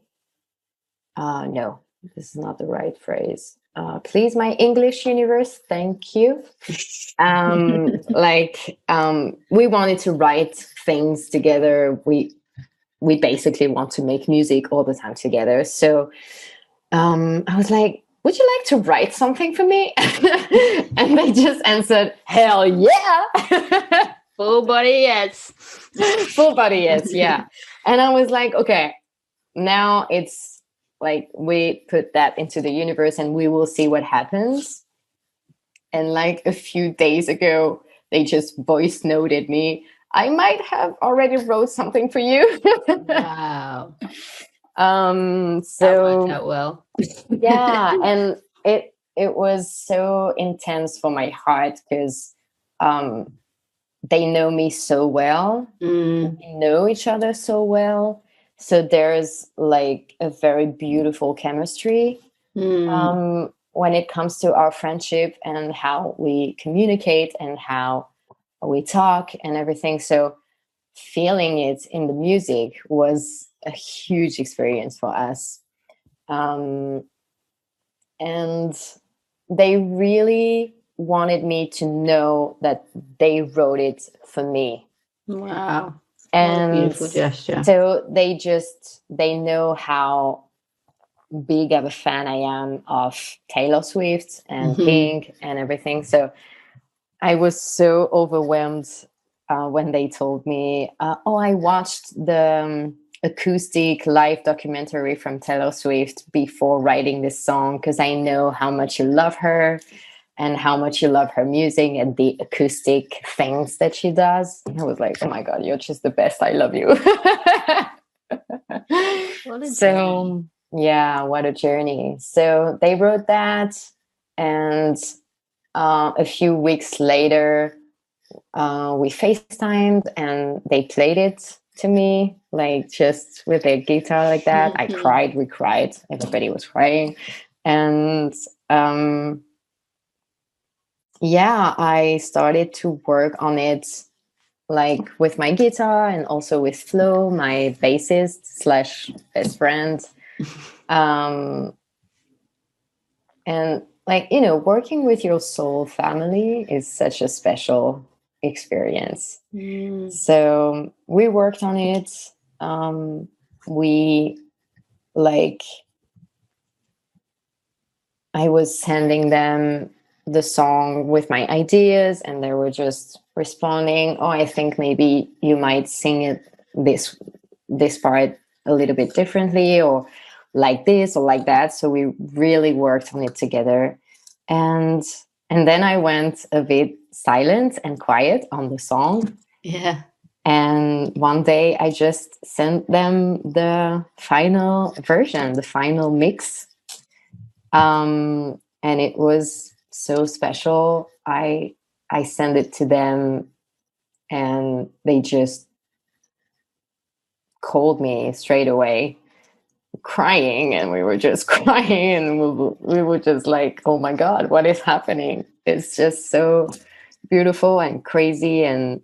no, this is not the right phrase. Please, my English universe, thank you. We wanted to write things together. We basically want to make music all the time together. So I was like, would you like to write something for me? And they just answered, hell yeah. Full body yes. Full body yes, yeah. And I was like, okay, now it's like we put that into the universe and we will see what happens. And like a few days ago, they just voice noted me, I might have already wrote something for you. Wow. That worked So out well. yeah, and it was so intense for my heart because they know me so well. We know each other so well. So there's like a very beautiful chemistry when it comes to our friendship and how we communicate and how we talk and everything. So feeling it in the music was a huge experience for us. And they really wanted me to know that they wrote it for me. Wow. And beautiful gesture. So they know how big of a fan I am of Taylor Swift and Pink and everything. So I was so overwhelmed when they told me, I watched the acoustic live documentary from Taylor Swift before writing this song because I know how much you love her and how much you love her music and the acoustic things that she does. And I was like, oh my God, you're just the best. I love you. So, yeah, what a journey. So they wrote that. And a few weeks later, we FaceTimed and they played it to me, like just with their guitar like that. I cried, we cried, everybody was crying. And yeah, I started to work on it like with my guitar and also with Flo, my bassist slash best friend. And like, working with your soul family is such a special experience. So we worked on it. We like, I was sending them the song with my ideas and they were just responding, oh, I think maybe you might sing it this part a little bit differently or like this or like that. So we really worked on it together. And then I went a bit silent and quiet on the song. Yeah. And one day I just sent them the final version, the final mix. And it was so special. I sent it to them and they just called me straight away crying, and we were just crying, and we were just like, oh my God, what is happening? It's just so beautiful and crazy. And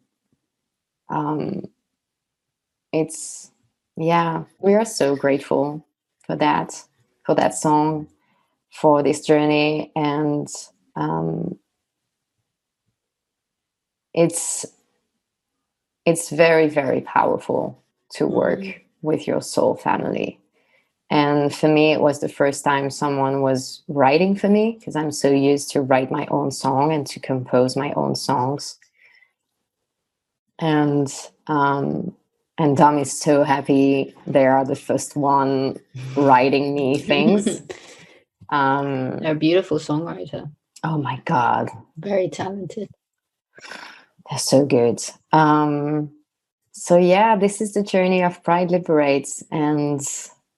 it's, yeah, we are so grateful for that song, for this journey. And it's very, very powerful to work with your soul family. And for me, it was the first time someone was writing for me, because I'm so used to write my own song and to compose my own songs. And Dom is so happy they are the first one writing me things. They're a beautiful songwriter. Oh my God. Very talented. They're so good. So yeah, this is the journey of Pride Liberates. And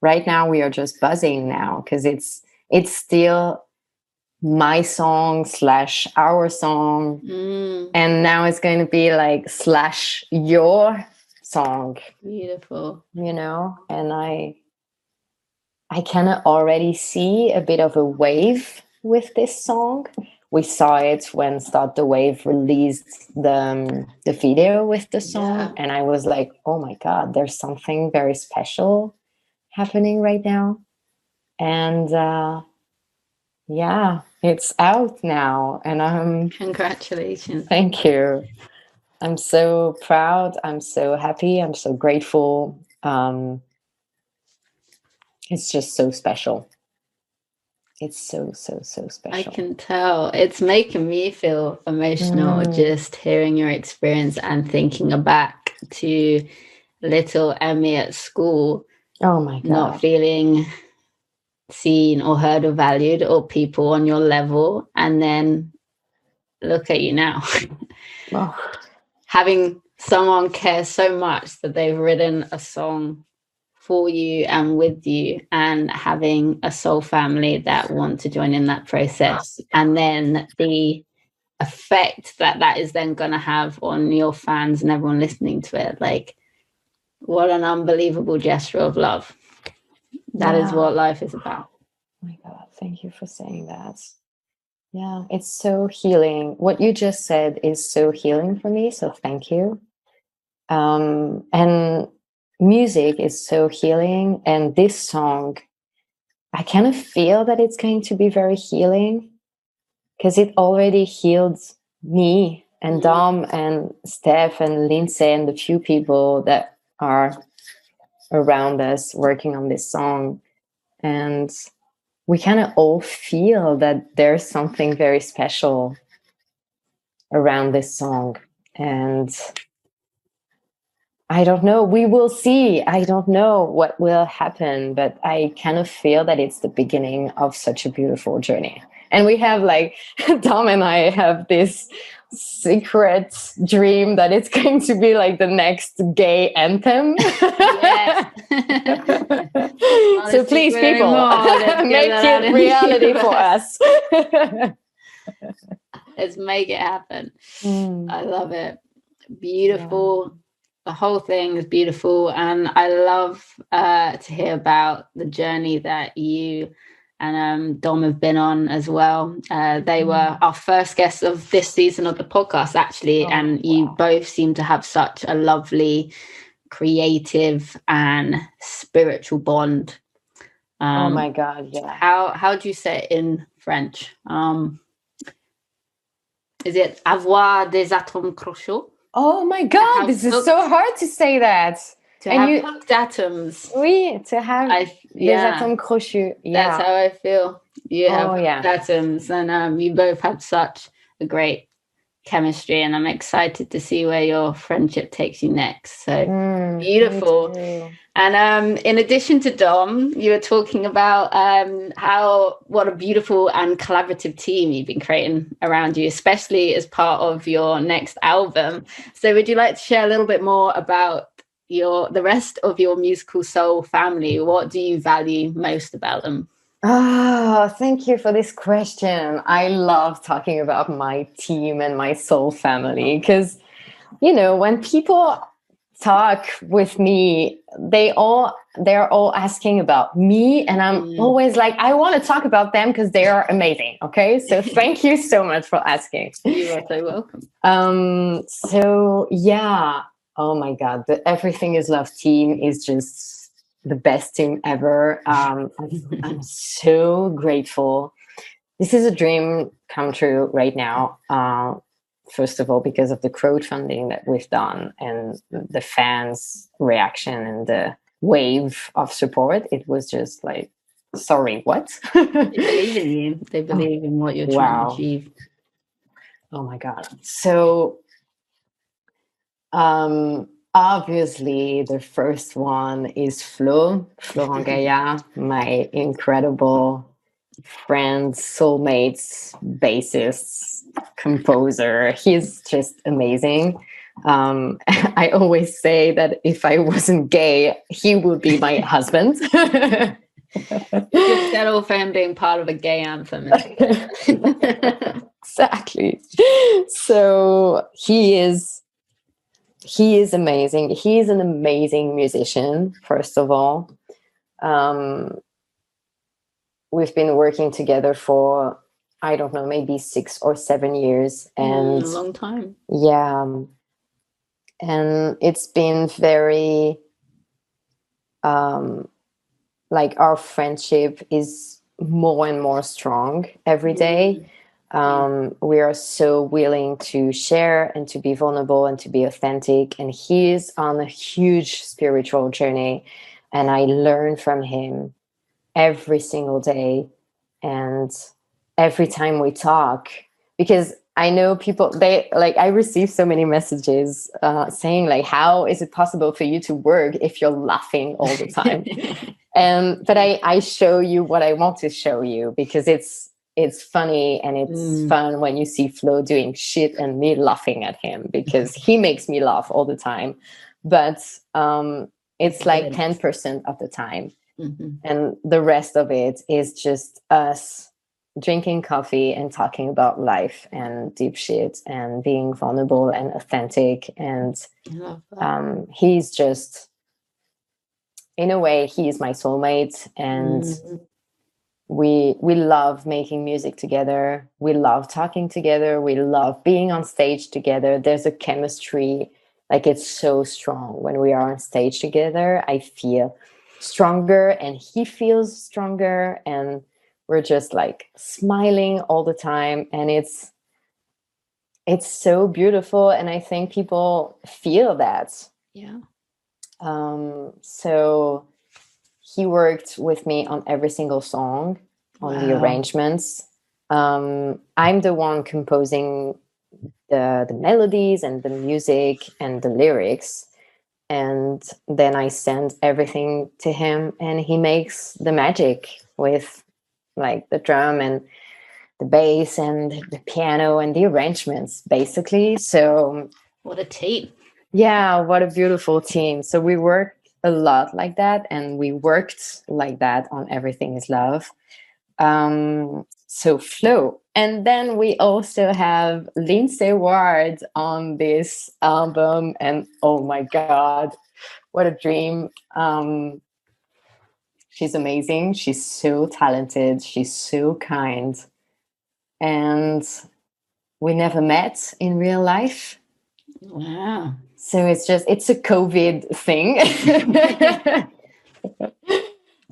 right now we are just buzzing now because it's still my song / our song. And now it's going to be like / your song. Beautiful. And I kind of already see a bit of a wave with this song. We saw it when Start the Wave released the video with the song. Yeah. And I was like, oh my God, there's something very special happening right now. And yeah, it's out now. And congratulations. Thank you. I'm so proud. I'm so happy. I'm so grateful. It's just so special. It's so, so, so I special. can tell. It's making me feel emotional just hearing your experience and thinking back to little Emmy at school, Oh my not God. feeling seen or heard or valued, or people on your level. And then look at you now. Oh, Having someone care so much that they've written a song for you and with you, and having a soul family that want to join in that process, and then the effect that that is then going to have on your fans and everyone listening to it. Like, what an unbelievable gesture of love. That is yeah. what life is about. Oh my God. Thank you for saying that. Yeah, it's so healing. What you just said is so healing for me. So thank you. And music is so healing. And this song, I kind of feel that it's going to be very healing because it already healed me and Dom and Steph and Lindsay and the few people that are around us working on this song. And we kind of all feel that there's something very special around this song. And I don't know, we will see. I don't know what will happen, but I kind of feel that it's the beginning of such a beautiful journey. And we have like, Dom and I have this secret dream that it's going to be like the next gay anthem. Yes. So please, people, make it reality for us. Let's make it happen. I love it. Beautiful. Yeah. The whole thing is beautiful, and I love to hear about the journey that you and Dom have been on as well. They were our first guests of this season of the podcast, actually, and you both seem to have such a lovely, creative and spiritual bond. Oh my God, yeah. How do you say it in French? Is it avoir des atomes crochus? Oh my God, this is so hard to say that. To have hooked atoms. Oui, to have des atomes crochus. Yeah. That's how I feel. You have atoms, and you both have such a great chemistry, and I'm excited to see where your friendship takes you next. So beautiful. And in addition to Dom, you were talking about what a beautiful and collaborative team you've been creating around you, especially as part of your next album. So would you like to share a little bit more about the rest of your musical soul family? What do you value most about them? Oh, thank you for this question. I love talking about my team and my soul family because, you know, when people talk with me, they're all asking about me, and I'm always like, I want to talk about them because they are amazing. Okay, so thank you so much for asking. You are so welcome. So yeah, oh my God, the Everything Is Love team is just the best team ever. I'm so grateful. This is a dream come true right now. First of all, because of the crowdfunding that we've done and the fans' reaction and the wave of support, it was just like, sorry, what? They believe in you. They believe in what you're trying to achieve. Oh my God. So, obviously, the first one is Florent Gaillard, my incredible friend, soulmates, bassist, composer. He's just amazing. I always say that if I wasn't gay, he would be my husband. Just settle for him being part of a gay anthem. Exactly. So he is amazing. He is an amazing musician, first of all. We've been working together for, I don't know, maybe 6 or 7 years. And a long time. Yeah. And it's been very, like, our friendship is more and more strong every day. We are so willing to share and to be vulnerable and to be authentic. And he is on a huge spiritual journey. And I learn from him every single day. And every time we talk, because I know people, they like, I receive so many messages saying like, how is it possible for you to work if you're laughing all the time? But I show you what I want to show you, because it's funny and it's fun when you see Flo doing shit and me laughing at him, because he makes me laugh all the time. But it's like 10% of the time. And the rest of it is just us drinking coffee and talking about life and deep shit and being vulnerable and authentic. And he's just, in a way, he's my soulmate. And we love making music together. We love talking together. We love being on stage together. There's a chemistry, like it's so strong when we are on stage together. I feel stronger and he feels stronger, and we're just like smiling all the time, and it's so beautiful. And I think people feel that. So he worked with me on every single song, on the arrangements. I'm the one composing the melodies and the music and the lyrics. And then I send everything to him, and he makes the magic with like the drum and the bass and the piano and the arrangements, basically. So what a team. Yeah, what a beautiful team. So we work a lot like that, and we worked like that on Everything Is Love. So Flo. And then we also have Lindsay Ward on this album, and oh my God, what a dream. She's amazing. She's so talented. She's so kind. And we never met in real life. Wow. So it's a COVID thing.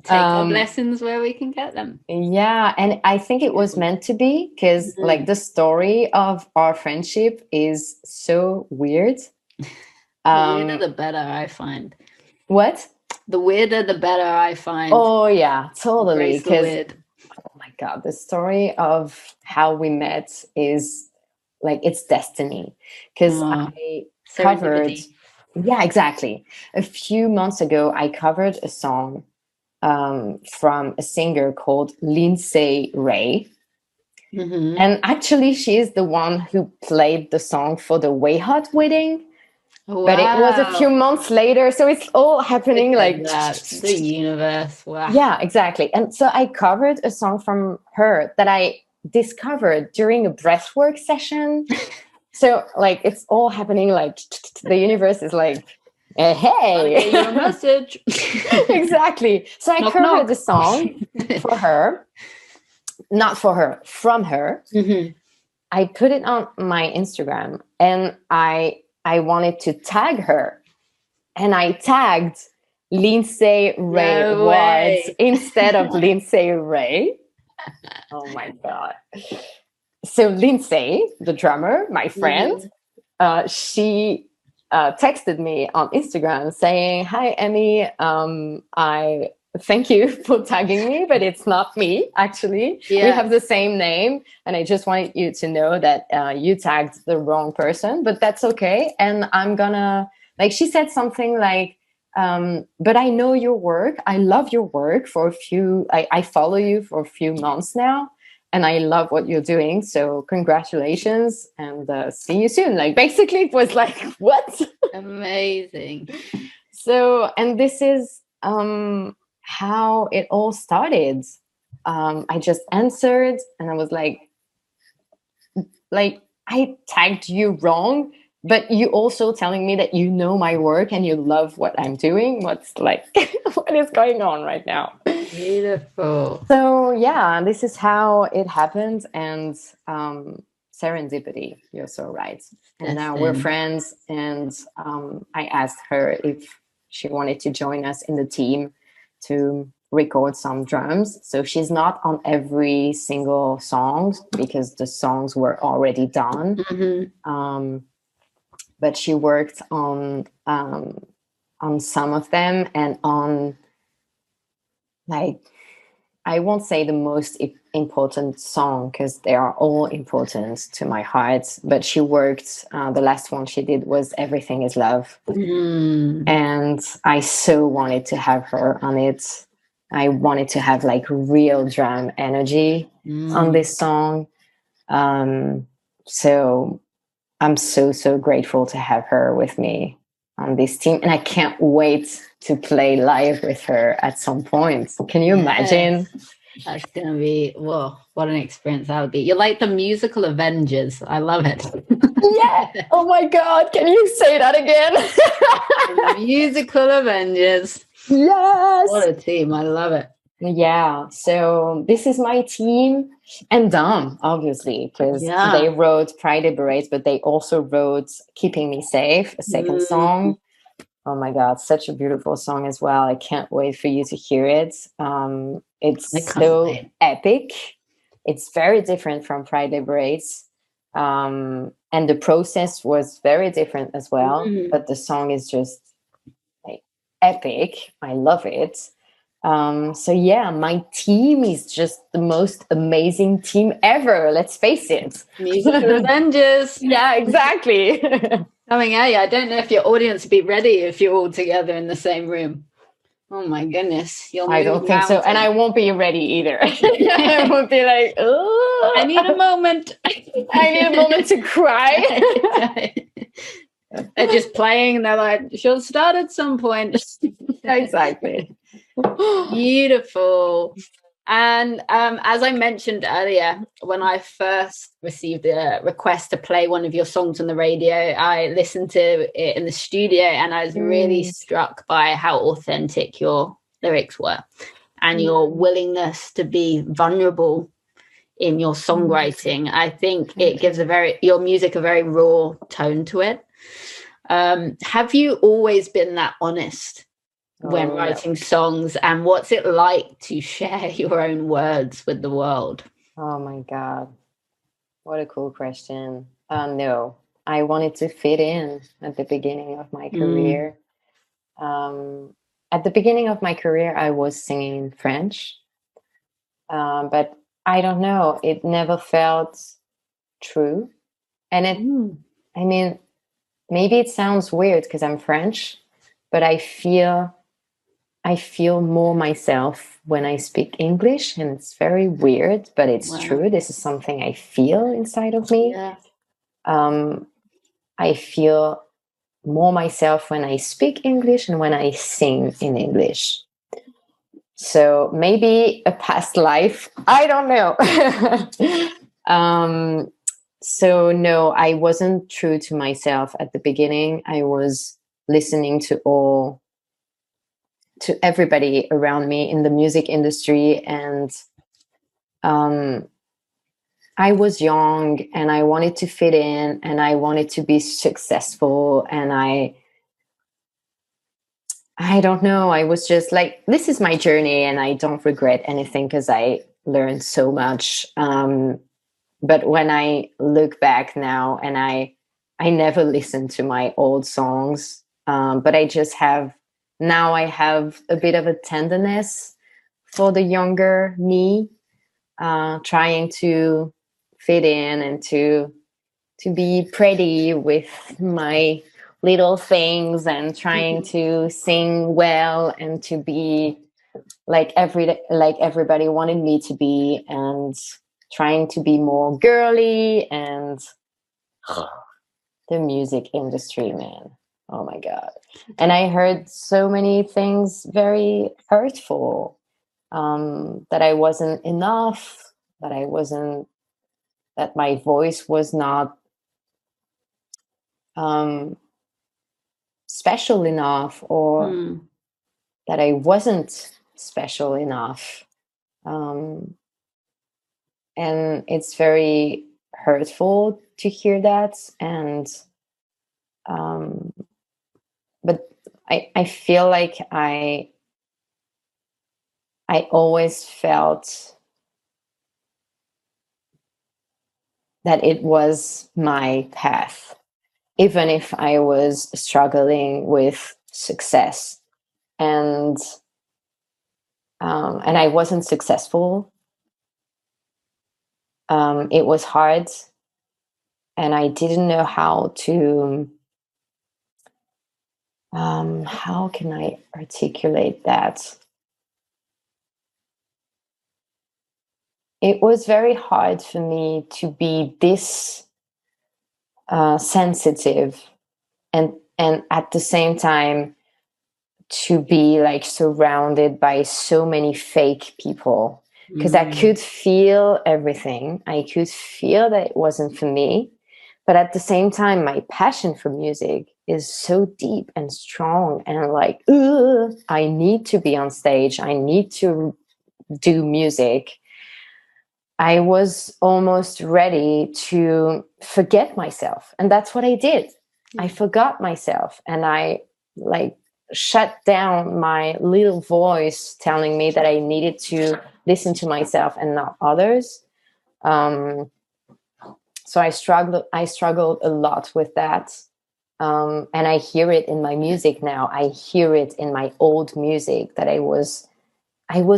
Take our blessings where we can get them. Yeah. And I think it was meant to be, because like the story of our friendship is so weird. The weirder, the better, I find. What? The weirder, the better, I find. Oh, yeah, totally. Because, oh my God, the story of how we met is like, it's destiny. Because I covered, yeah, exactly. A few months ago, I covered a song from a singer called Lindsay Ray. And actually, she is the one who played the song for the Way Hot wedding. Wow. But it was a few months later, so it's all happening like that. The universe. Wow. Yeah, exactly. And so I covered a song from her that I discovered during a breathwork session. So like it's all happening like the universe is like, hey, your message. Exactly. So I covered the song for her, not for her, from her. I put it on my Instagram, and I wanted to tag her, and I tagged Lindsay Ray Ward instead of Lindsay Ray. Oh my God. So Lindsay, the drummer, my friend, she texted me on Instagram saying, "Hi, Emmy. I thank you for tagging me, but it's not me, actually. We have the same name. And I just wanted you to know that you tagged the wrong person, but that's okay. And I'm gonna," like, she said something like, "But I know your work. I love your work I follow you for a few months now. And I love what you're doing. So congratulations, and see you soon." Like, basically it was like, what? Amazing. So, and this is how it all started. I just answered, and I was like, I tagged you wrong, but you also telling me that you know my work and you love what I'm doing. What's like, what is going on right now? Beautiful. So yeah, this is how it happened. And serendipity, you're so right. And now we're friends. And I asked her if she wanted to join us in the team to record some drums. So she's not on every single song because the songs were already done. But she worked on some of them, and on, like, I won't say the most important song because they are all important to my heart. But she worked, the last one she did was Everything is Love. And I so wanted to have her on it. I wanted to have like real drum energy on this song. So I'm so grateful to have her with me on this team. And I can't wait to play live with her at some point. Can you imagine? That's going to be, whoa, what an experience that would be. You're like the musical Avengers. I love it. Yeah. Oh my God. Can you say that again? The musical Avengers. Yes. What a team. I love it. Yeah. So this is my team and Dom, obviously, because they wrote Pride Liberates, but they also wrote Keeping Me Safe, a second song. Oh my God, such a beautiful song as well. I can't wait for you to hear it. It's so epic. It's very different from Pride Liberates. And the process was very different as well. But the song is just like epic. I love it. So yeah, my team is just the most amazing team ever. Let's face it. Musical Avengers. Yeah, exactly. Coming at you. I don't know if your audience would be ready if you're all together in the same room. Oh my goodness. I don't think so. And I won't be ready either. I won't be like, oh, I need a moment. I need a moment to cry. They're just playing and they're like, she'll start at some point. Exactly. Beautiful. And as I mentioned earlier, when I first received a request to play one of your songs on the radio, I listened to it in the studio and I was really struck by how authentic your lyrics were and your willingness to be vulnerable in your songwriting. I think it gives your music a very raw tone to it. Have you always been that honest when writing songs, and what's it like to share your own words with the world? Oh my God, what a cool question. No, I wanted to fit in at the beginning of my career. At the beginning of my career, I was singing in French, but I don't know, it never felt true. And I mean, maybe it sounds weird because I'm French, but I feel more myself when I speak English, and it's very weird, but it's true. This is something I feel inside of me. I feel more myself when I speak English and when I sing in English. So maybe a past life, I don't know. So no, I wasn't true to myself at the beginning. I was listening to everybody around me in the music industry, and I was young and I wanted to fit in and I wanted to be successful, and I don't know, I was just like, this is my journey and I don't regret anything because I learned so much. But when I look back now, and I never listened to my old songs, but I have a bit of a tenderness for the younger me, trying to fit in and to be pretty with my little things, and trying to sing well and to be like everybody wanted me to be, and trying to be more girly. And the music industry, man, oh my God. And I heard so many things very hurtful, that I wasn't enough, that my voice was not special enough, or that I wasn't special enough. And it's very hurtful to hear that. And but I feel like I always felt that it was my path, even if I was struggling with success, and I wasn't successful It was hard, and I didn't know how to, how can I articulate that? It was very hard for me to be this sensitive, and at the same time to be like surrounded by so many fake people, because I could feel everything. I could feel that it wasn't for me, but at the same time my passion for music is so deep and strong, and like, ugh, I need to be on stage, I need to do music. I was almost ready to forget myself, and that's what I did. I forgot myself, and I like shut down my little voice telling me that I needed to listen to myself and not others. Um, so I struggled a lot with that. And I hear it in my music now. I hear it in my old music that I was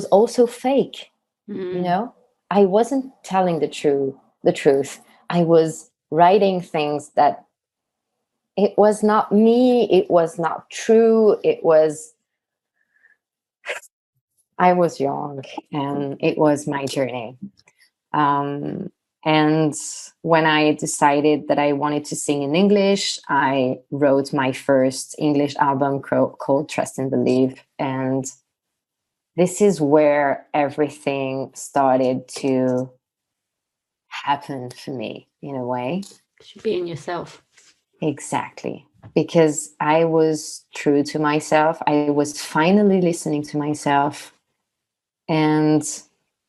also fake. You know, I wasn't telling the truth. I was writing things that it was not me. It was not true. I was young, and it was my journey. Um, and when I decided that I wanted to sing in English, I wrote my first English album called Trust and Believe. And this is where everything started to happen for me, in a way. Should be in yourself. Exactly. Because I was true to myself. I was finally listening to myself. And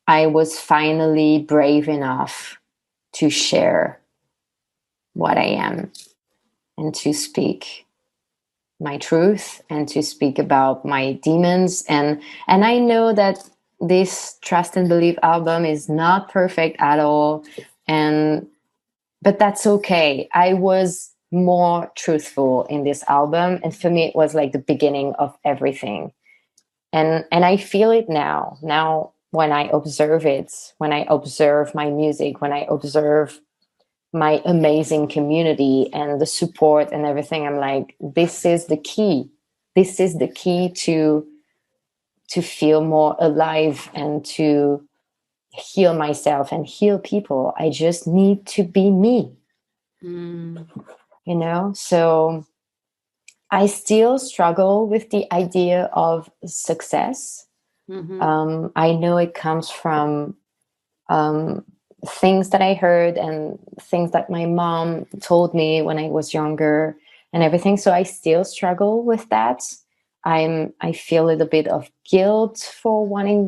I was finally brave enough to share what I am, and to speak my truth, and to speak about my demons. And I know that this Trust and Believe album is not perfect at all. But that's okay. I was more truthful in this album, and for me it was like the beginning of everything. And I feel it now when I observe it, when I observe my music, when I observe my amazing community and the support and everything. I'm like, this is the key. This is the key to feel more alive, and to heal myself and heal people. I just need to be me. So I still struggle with the idea of success. I know it comes from things that I heard, and things that my mom told me when I was younger, and everything. So I still struggle with that. I feel a little bit of guilt for wanting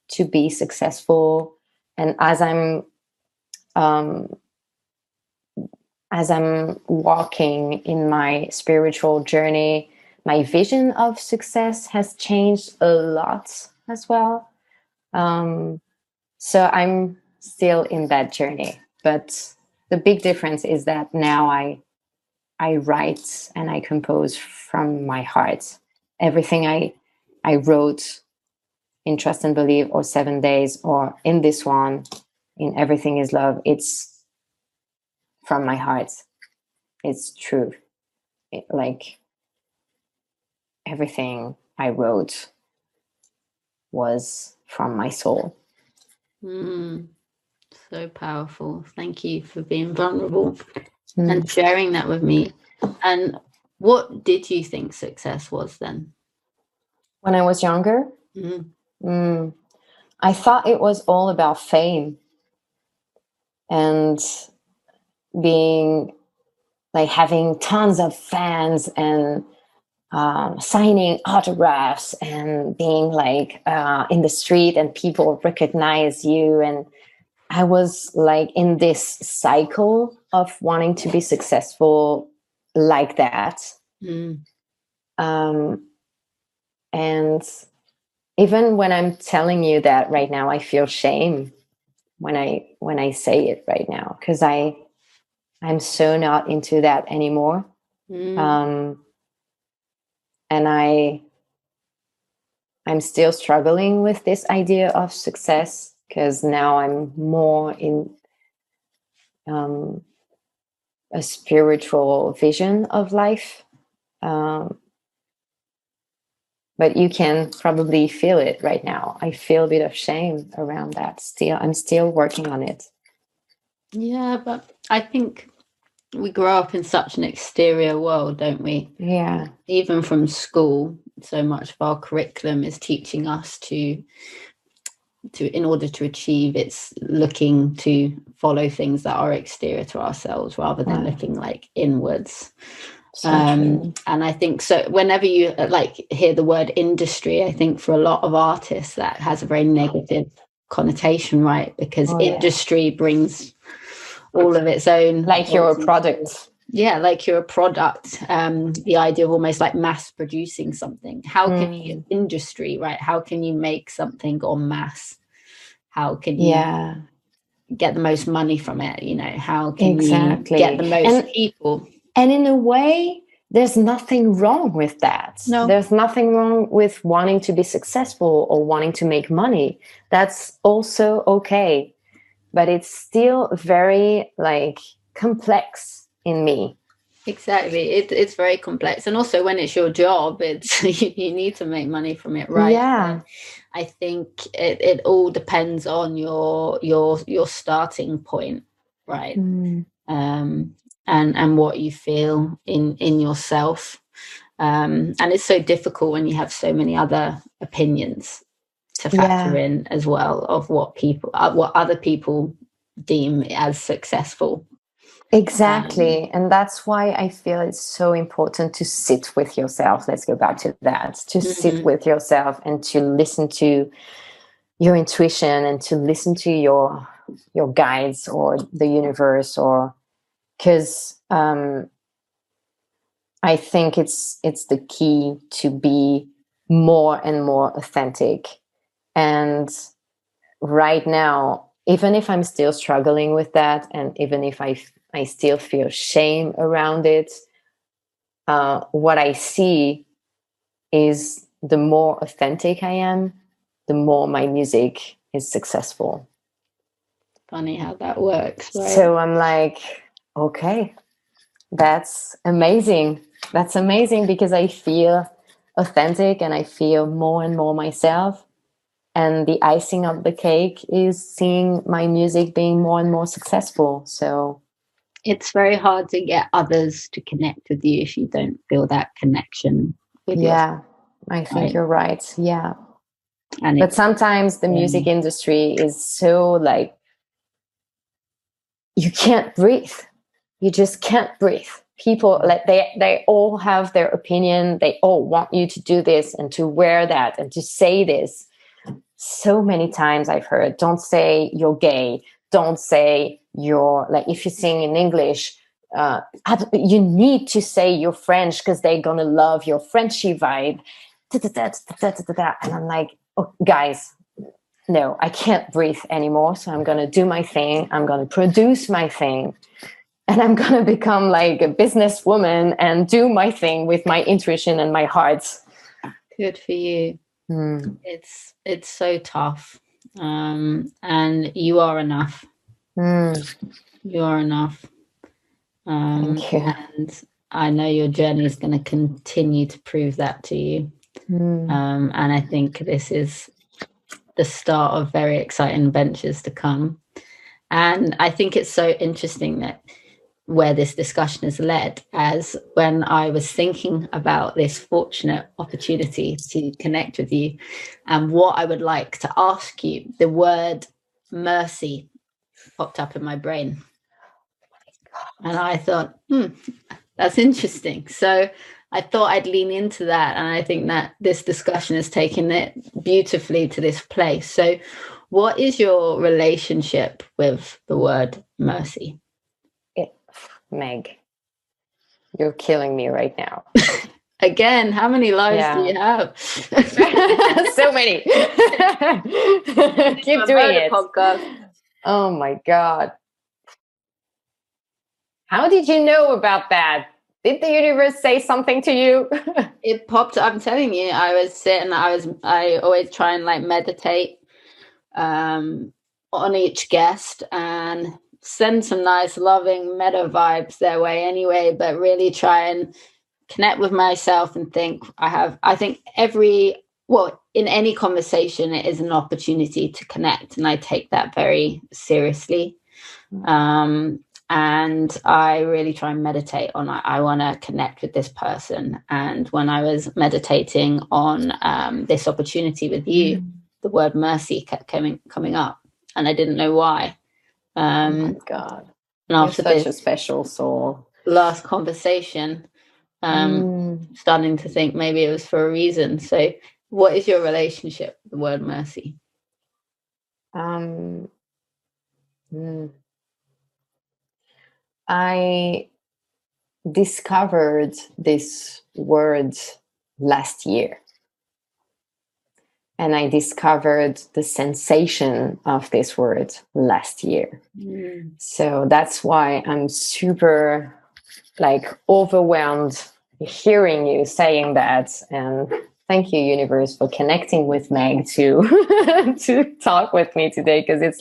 to be successful. And as I'm walking in my spiritual journey, my vision of success has changed a lot as well. So I'm still in that journey. But the big difference is that now I write and I compose from my heart. Everything I wrote in Trust and Believe, or 7 Days, or in this one, in Everything is Love, it's from my heart. It's true. Like, everything I wrote was from my soul. So powerful. Thank you for being vulnerable and sharing that with me. And what did you think success was then? When I was younger, I thought it was all about fame and being like having tons of fans, and signing autographs, and being like in the street and people recognize you. And I was like in this cycle of wanting to be successful like that. And even when I'm telling you that right now, I feel shame when I say it right now, because I'm so not into that anymore. And I'm still struggling with this idea of success. because now I'm more in a spiritual vision of life. But you can probably feel it right now. I feel a bit of shame around that. I'm still working on it. Yeah, but I think we grow up in such an exterior world, don't we? Yeah. Even from school, so much of our curriculum is teaching us to in order to achieve, it's looking to follow things that are exterior to ourselves rather than looking like inwards. And I think so whenever you like hear the word industry, I think for a lot of artists that has a very negative connotation, right? Because industry brings all of its own, like you're a product. Yeah, like you're a product. The idea of almost like mass producing something. How can you industry, right? How can you make something en masse? How can you get the most money from it? You know, how can you get the most people? And in a way, there's nothing wrong with that. No. There's nothing wrong with wanting to be successful or wanting to make money. That's also okay. But it's still very like complex in me. Exactly. It's very complex. And also when it's your job, it's you need to make money from it, right? Yeah. I think it all depends on your starting point, right? And what you feel in yourself. And it's so difficult when you have so many other opinions to factor in as well of what other people deem as successful. Exactly. And that's why I feel it's so important to sit with yourself. Let's go back to that. To sit with yourself and to listen to your intuition and to listen to your guides or the universe, or because I think it's the key to be more and more authentic. And right now, even if I'm still struggling with that, and even if I still feel shame around it, what I see is the more authentic I am, the more my music is successful. Funny how that works, right? So I'm like, okay, that's amazing. That's amazing because I feel authentic and I feel more and more myself. And the icing of the cake is seeing my music being more and more successful. So it's very hard to get others to connect with you if you don't feel that connection with yourself. I think you're right. Yeah. But sometimes the music industry is so like, you can't breathe. You just can't breathe. People, like they all have their opinion. They all want you to do this and to wear that and to say this. So many times I've heard, don't say you're gay. Don't say you're like, if you sing in English, you need to say you're French because they're going to love your Frenchy vibe. And I'm like, oh, guys, no, I can't breathe anymore. So I'm going to do my thing. I'm going to produce my thing. And I'm going to become like a businesswoman and do my thing with my intuition and my heart. Good for you. It's so tough. And you are enough. You are enough. Thank you. And I know your journey is going to continue to prove that to you. And I think this is the start of very exciting ventures to come. And I think it's so interesting that where this discussion has led, as when I was thinking about this fortunate opportunity to connect with you and what I would like to ask you, the word mercy popped up in my brain. And I thought, that's interesting. So I thought I'd lean into that. And I think that this discussion has taken it beautifully to this place. So what is your relationship with the word mercy? Meg, you're killing me right now. Again, how many lives do you have? So many. Keep doing it. Podcast. Oh my God. How did you know about that? Did the universe say something to you? It popped. I'm telling you, I was sitting. I always try and like meditate. on each guest and send some nice, loving meta vibes their way anyway, but really try and connect with myself and think I think in any conversation, it is an opportunity to connect. And I take that very seriously. And I really try and meditate on, I want to connect with this person. And when I was meditating on this opportunity with you, the word mercy kept coming up, and I didn't know why. Oh my God. And after You're such a special soul. Last conversation, starting to think maybe it was for a reason. So what is your relationship with the word mercy? I discovered this word last year. And I discovered the sensation of this word last year. So that's why I'm super overwhelmed hearing you saying that. And thank you, universe, for connecting with Meg to talk with me today, because it's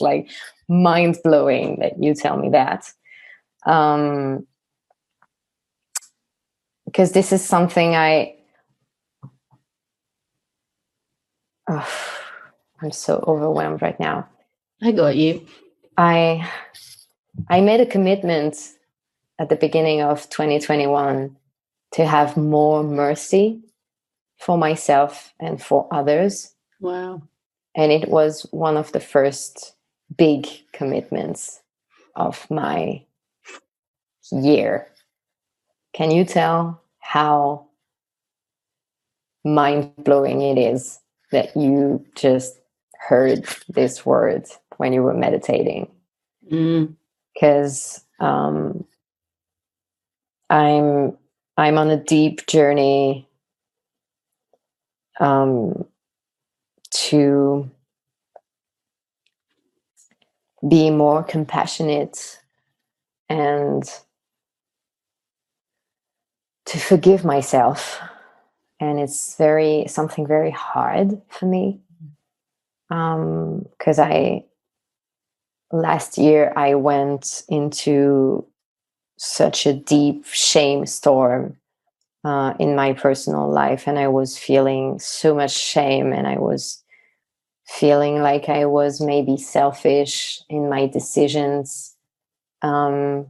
mind blowing that you tell me that. Because this is something I'm so overwhelmed right now. I got you. I made a commitment at the beginning of 2021 to have more mercy for myself and for others. Wow. And it was one of the first big commitments of my year. Can you tell how mind-blowing it is that you just heard this word when you were meditating? Because I'm on a deep journey to be more compassionate and to forgive myself. And it's something very hard for me. Because last year I went into such a deep shame storm in my personal life, and I was feeling so much shame, and I was feeling like I was maybe selfish in my decisions. And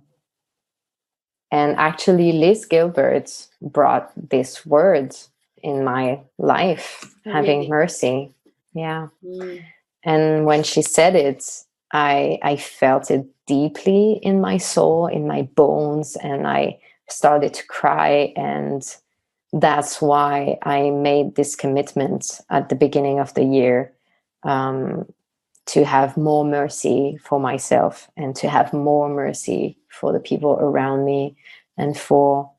actually Liz Gilbert brought this word in my life, having mercy. Yeah. And when she said it, I felt it deeply in my soul, in my bones, and I started to cry. And that's why I made this commitment at the beginning of the year, to have more mercy for myself and to have more mercy for the people around me and for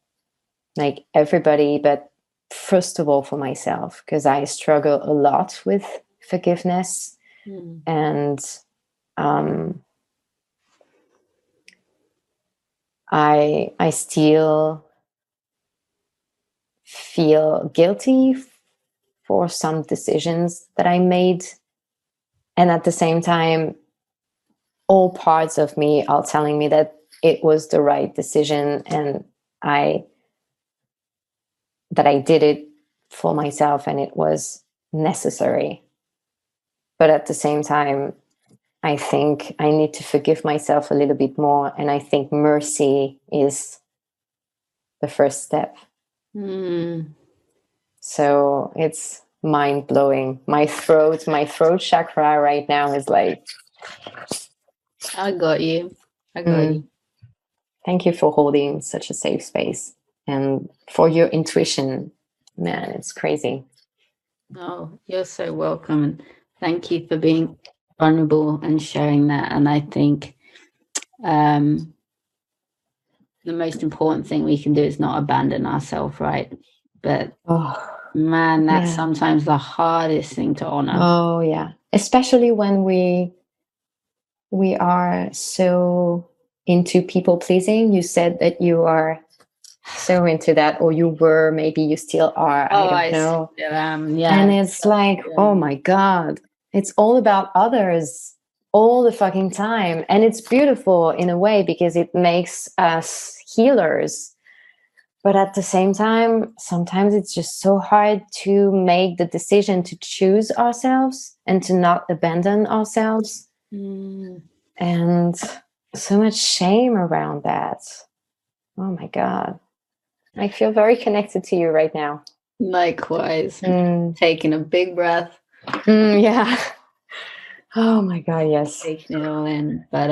everybody, but first of all for myself, because I struggle a lot with forgiveness. And I still feel guilty for some decisions that I made. And at the same time, all parts of me are telling me that it was the right decision, and that I did it for myself and it was necessary. But at the same time, I think I need to forgive myself a little bit more. And I think mercy is the first step. So it's mind blowing. My throat chakra right now is I got you. Thank you for holding such a safe space and for your intuition. Man, it's crazy. Oh, you're so welcome. And thank you for being vulnerable and sharing that. And I think the most important thing we can do is not abandon ourselves, right? But man, that's sometimes the hardest thing to honor. Oh yeah. Especially when we are so into people pleasing. You said that you are so into that, or you were, maybe you still are. I don't know. Yeah. And it's oh my God, it's all about others all the fucking time. And it's beautiful in a way because it makes us healers. But at the same time, sometimes it's just so hard to make the decision to choose ourselves and to not abandon ourselves. And so much shame around that. Oh my God. I feel very connected to you right now. Likewise. Taking a big breath. Yeah. Oh my God, yes. Taking it all in. But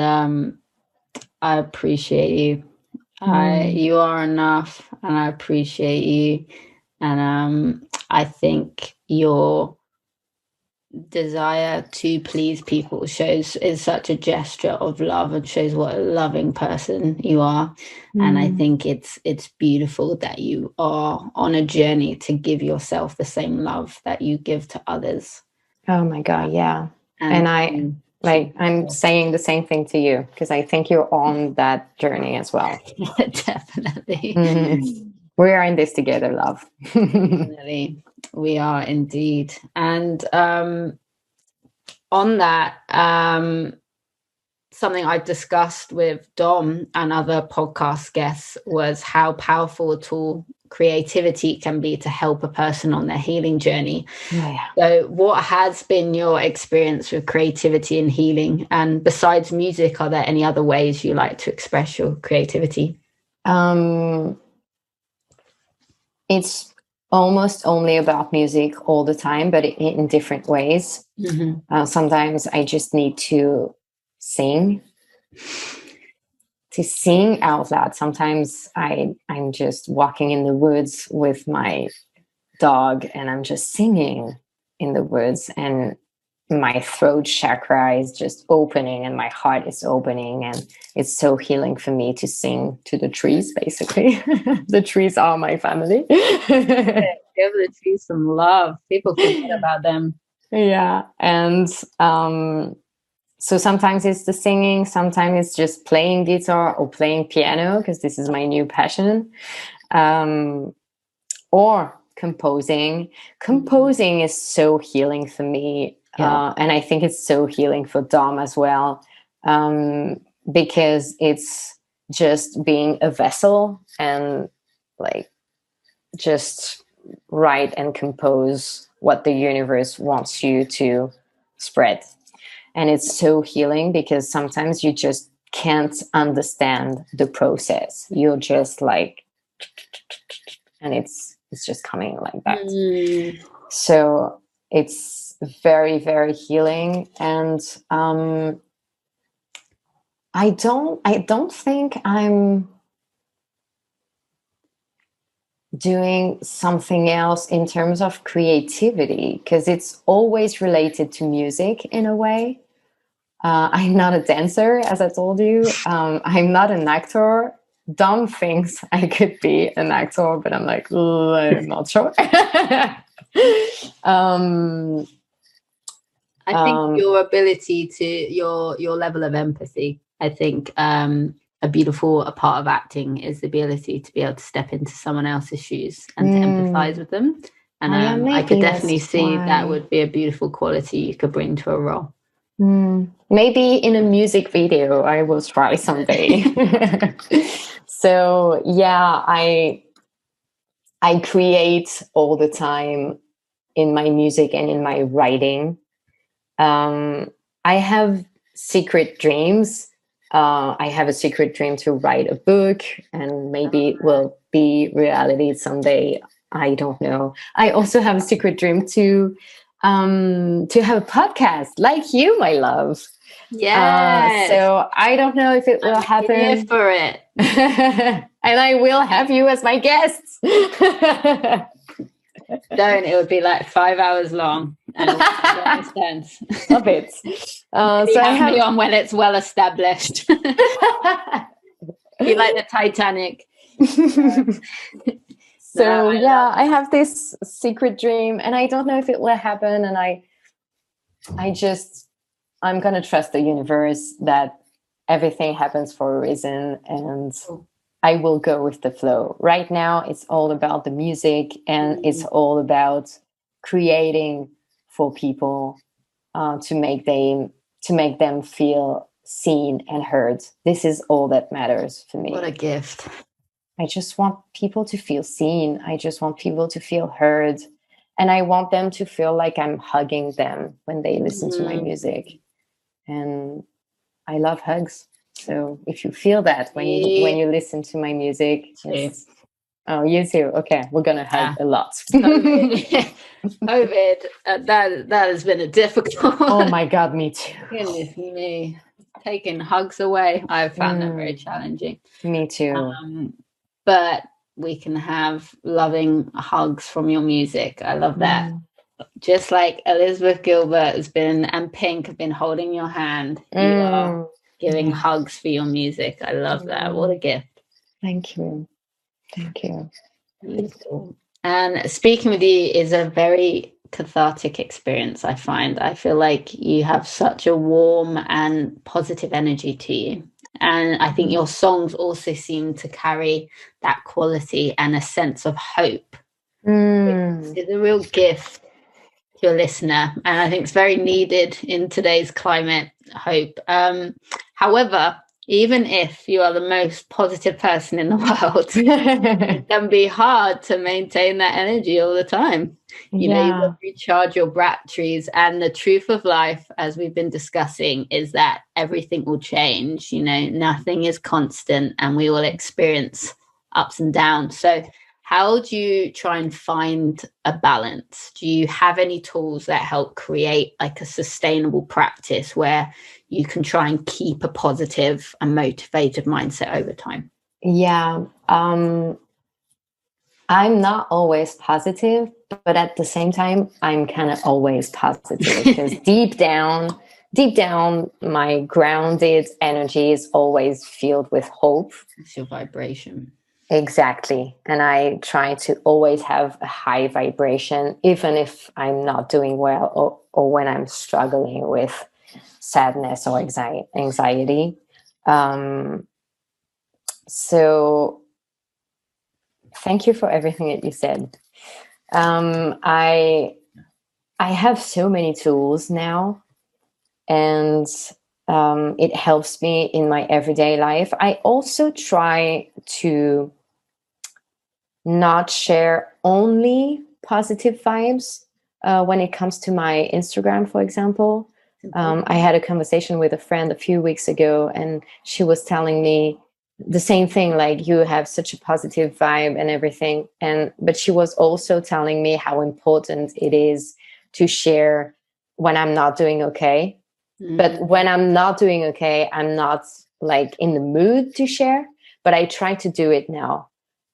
I appreciate you. You are enough, and I appreciate you. And I think your desire to please people is such a gesture of love and shows what a loving person you are. And I think it's beautiful that you are on a journey to give yourself the same love that you give to others. Oh my God, yeah. And I'm saying the same thing to you because I think you're on that journey as well. Definitely. We are in this together, love. Definitely. We are indeed. And on that, something I discussed with Dom and other podcast guests was how powerful a tool creativity can be to help a person on their healing journey. So what has been your experience with creativity and healing? And besides music, are there any other ways you like to express your creativity? It's almost only about music all the time, but in different ways. Sometimes I just need to sing out loud. Sometimes I'm just walking in the woods with my dog and I'm just singing in the woods, and my throat chakra is just opening and my heart is opening, and it's so healing for me to sing to the trees, basically. The trees are my family. Give the trees some love. People forget about them. Yeah. And so sometimes it's the singing, sometimes it's just playing guitar or playing piano, because this is my new passion, or composing. Composing is so healing for me. And I think it's so healing for Dom as well, because it's just being a vessel and like just write and compose what the universe wants you to spread. And it's so healing because sometimes you just can't understand the process. You're just like, and it's just coming like that. So it's very, very healing. And I don't think I'm doing something else in terms of creativity, because it's always related to music in a way. I'm not a dancer, as I told you. I'm not an actor. Dom thinks I could be an actor, but I'm like, I'm not sure. I think your ability to your level of empathy, I think a beautiful part of acting is the ability to be able to step into someone else's shoes and to empathize with them. And I could definitely see that would be a beautiful quality you could bring to a role. Maybe in a music video I will try someday. So yeah, I create all the time in my music and in my writing. I have secret dreams. I have a secret dream to write a book, and maybe it will be reality someday. I don't know. I also have a secret dream to have a podcast like you, my love. Yeah. So I don't know if it will happen. Here for it. And I will have you as my guest. Don't. It would be like 5 hours long. And Love it. So I have me on when it's well established. You like the Titanic. So yeah, I have this secret dream, and I don't know if it will happen. And I'm gonna trust the universe that everything happens for a reason, and I will go with the flow. Right now, it's all about the music, and it's all about creating for people to to make them feel seen and heard. This is all that matters for me. What a gift. I just want people to feel seen. I just want people to feel heard. And I want them to feel like I'm hugging them when they listen to my music. And I love hugs. So if you feel that when you listen to my music, oh, you too. Okay, we're gonna hug a lot. COVID, that has been a difficult. Oh my God, me too. Goodness me, taking hugs away. I've found that very challenging. Me too. But we can have loving hugs from your music. I love that. Just like Elizabeth Gilbert has been, and Pink have been holding your hand. You are giving hugs for your music. I love that. What a gift. Thank you. Thank you. Beautiful. And speaking with you is a very cathartic experience, I find. I feel like you have such a warm and positive energy to you. And I think your songs also seem to carry that quality and a sense of hope. It's a real gift to a listener. And I think it's very needed in today's climate, hope. However, even if you are the most positive person in the world, it can be hard to maintain that energy all the time. You know, you've got to recharge your batteries. And the truth of life, as we've been discussing, is that everything will change. You know, nothing is constant and we will experience ups and downs. So how do you try and find a balance? Do you have any tools that help create like a sustainable practice where you can try and keep a positive and motivated mindset over time? Yeah. I'm not always positive, but at the same time, I'm kind of always positive because deep down, my grounded energy is always filled with hope. It's your vibration. Exactly. And I try to always have a high vibration, even if I'm not doing well or when I'm struggling with sadness or anxiety. So thank you for everything that you said. I have so many tools now, and it helps me in my everyday life. I also try to not share only positive vibes when it comes to my Instagram, for example. I had a conversation with a friend a few weeks ago, and she was telling me the same thing, like, you have such a positive vibe and everything. But she was also telling me how important it is to share when I'm not doing okay. But when I'm not doing okay, I'm not like in the mood to share, but I try to do it now.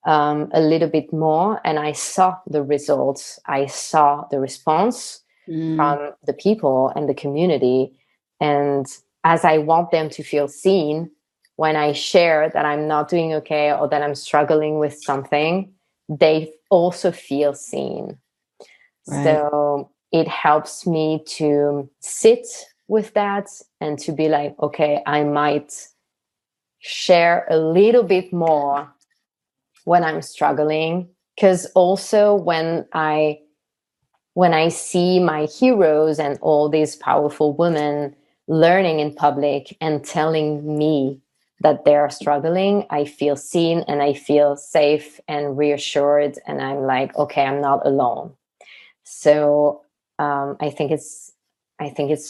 A little bit more, and I saw the results. I saw the response from the people and the community. And as I want them to feel seen, when I share that I'm not doing okay or that I'm struggling with something, they also feel seen. Right. So it helps me to sit with that and to be like, okay, I might share a little bit more when I'm struggling, because also when I see my heroes and all these powerful women learning in public and telling me that they're struggling, I feel seen and I feel safe and reassured, and I'm like, okay, I'm not alone. So I think it's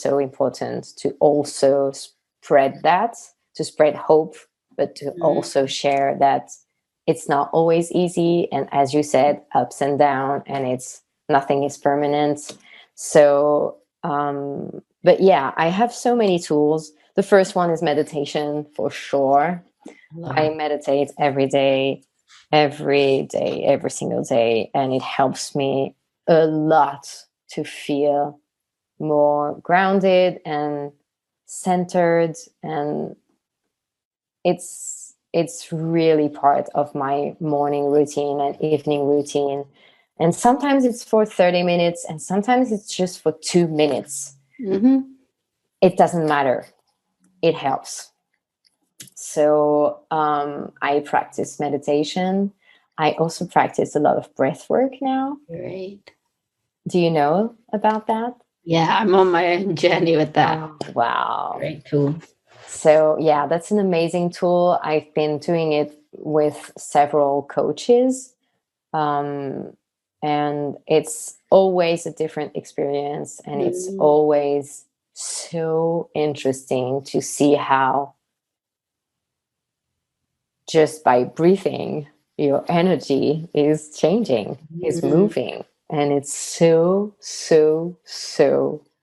so important to also spread that, to spread hope, but to also share that it's not always easy. And as you said, ups and downs, and nothing is permanent. So, but yeah, I have so many tools. The first one is meditation, for sure. I meditate every day, every single day. And it helps me a lot to feel more grounded and centered. And it's really part of my morning routine and evening routine. And sometimes it's for 30 minutes and sometimes it's just for 2 minutes. It doesn't matter. It helps. So I practice meditation. I also practice a lot of breath work now. Great. Do you know about that? Yeah, I'm on my own journey with that. Oh, wow. Great tool. So yeah, that's an amazing tool. I've been doing it with several coaches. Um, and it's always a different experience, and it's always so interesting to see how just by breathing your energy is changing, is moving, and it's so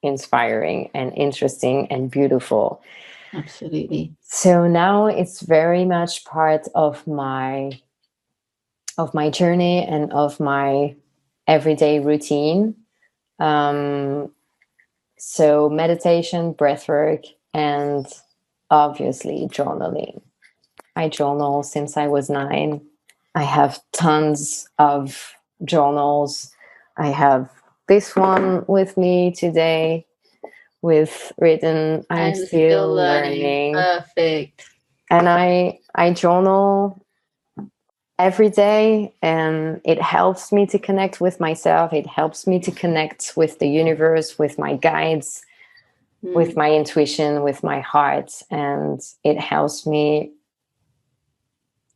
inspiring and interesting and beautiful. Absolutely. So now it's very much part of my journey and of my everyday routine. So meditation, breathwork, and obviously journaling. I journal since I was 9. I have tons of journals. I have this one with me today with written, I'm still learning. Perfect. And I journal every day, and it helps me to connect with myself. It helps me to connect with the universe, with my guides, with my intuition, with my heart, and it helps me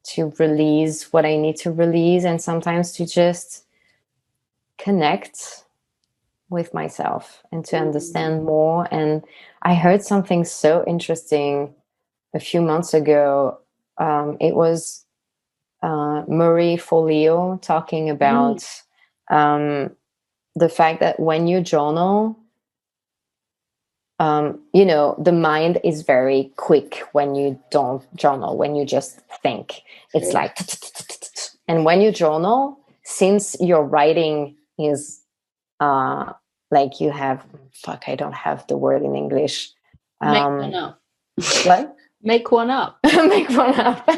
to release what I need to release, and sometimes to just connect with myself and to understand more. And I heard something so interesting a few months ago. It was Marie Forleo talking about the fact that when you journal, the mind is very quick when you don't journal, when you just think. It's like, and when you journal, since your writing is like you have, I don't have the word in English. Make one up. What? Make one up. Make one up.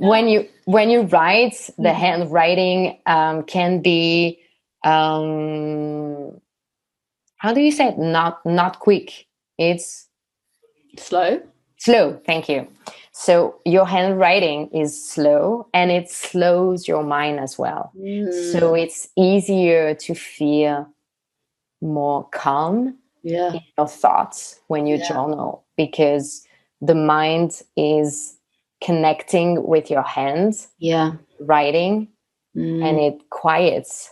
When you write, the handwriting can be how do you say it? Not quick. It's slow. Thank you. So your handwriting is slow, and it slows your mind as well. So it's easier to feel more calm in your thoughts when you journal, because the mind is connecting with your hands, writing, and it quiets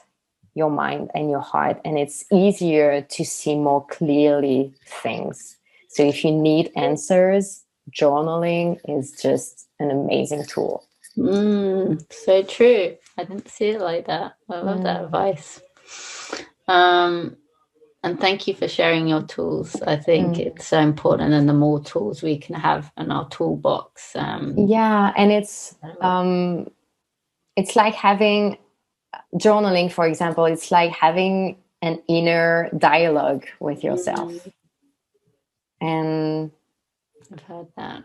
your mind and your heart, and it's easier to see more clearly things. So if you need answers, journaling is just an amazing tool. So true. I didn't see it like that. I love that advice. And thank you for sharing your tools. I think it's so important, and the more tools we can have in our toolbox. Yeah, and it's like having journaling, for example, it's like having an inner dialogue with yourself. And I've heard that.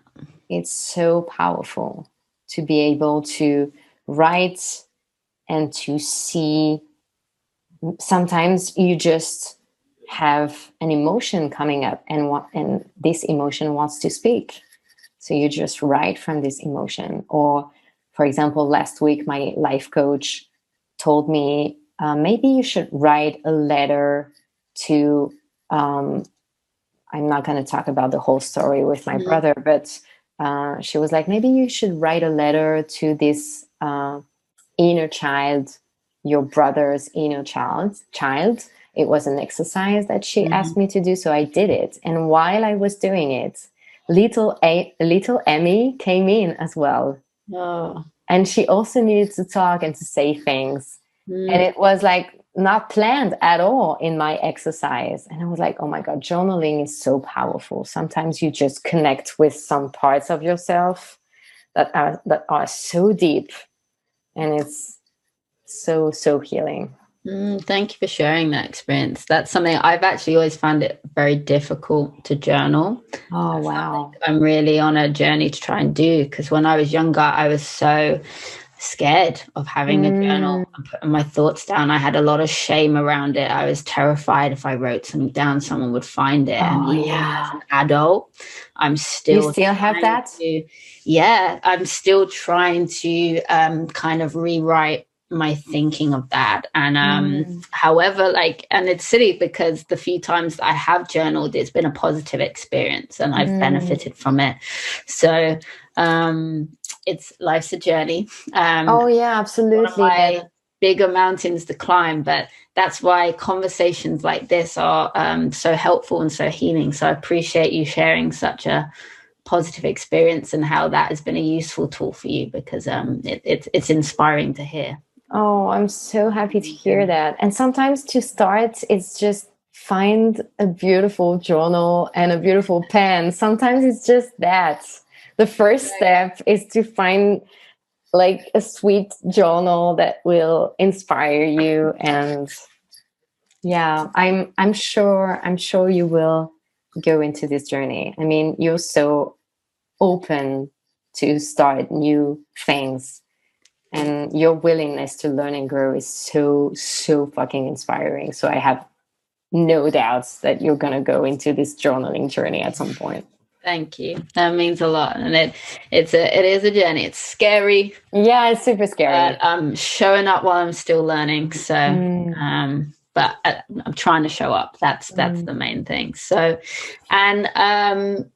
It's so powerful to be able to write and to see. Sometimes you just have an emotion coming up, and this emotion wants to speak. So you just write from this emotion. Or, for example, last week, my life coach told me, maybe you should write a letter to, I'm not going to talk about the whole story with my brother, but she was like, maybe you should write a letter to this inner child, your brother's inner child. It was an exercise that she asked me to do, so I did it. And while I was doing it, little Emmy came in as well. And she also needed to talk and to say things. And it was like not planned at all in my exercise. And I was like, oh my God, journaling is so powerful. Sometimes you just connect with some parts of yourself that are so deep, and it's so healing. Thank you for sharing that experience. That's something I've actually always found it very difficult to journal. Oh, wow. I'm really on a journey to try and do, because when I was younger, I was so scared of having a journal and putting my thoughts down. I had a lot of shame around it. I was terrified if I wrote something down, someone would find it. Oh, and yeah. as an adult, I'm still You still have that? I'm still trying to kind of rewrite my thinking of that. And however, like, and it's silly because the few times that I have journaled, it's been a positive experience and I've benefited from it. So it's life's a journey. Oh yeah, absolutely. One of my bigger mountains to climb, but that's why conversations like this are so helpful and so healing. So I appreciate you sharing such a positive experience and how that has been a useful tool for you, because it's inspiring to hear. Oh, I'm so happy to hear that. And sometimes to start, it's just find a beautiful journal and a beautiful pen. Sometimes it's just that. The first step is to find like a sweet journal that will inspire you. And yeah, I'm sure you will go into this journey. I mean, you're so open to start new things, and your willingness to learn and grow is so fucking inspiring. So I have no doubts that you're gonna go into this journaling journey at some point. Thank you. That means a lot, and it is a journey. It's scary. Yeah, it's super scary. I'm showing up while I'm still learning. So, but I'm trying to show up. That's the main thing. So, and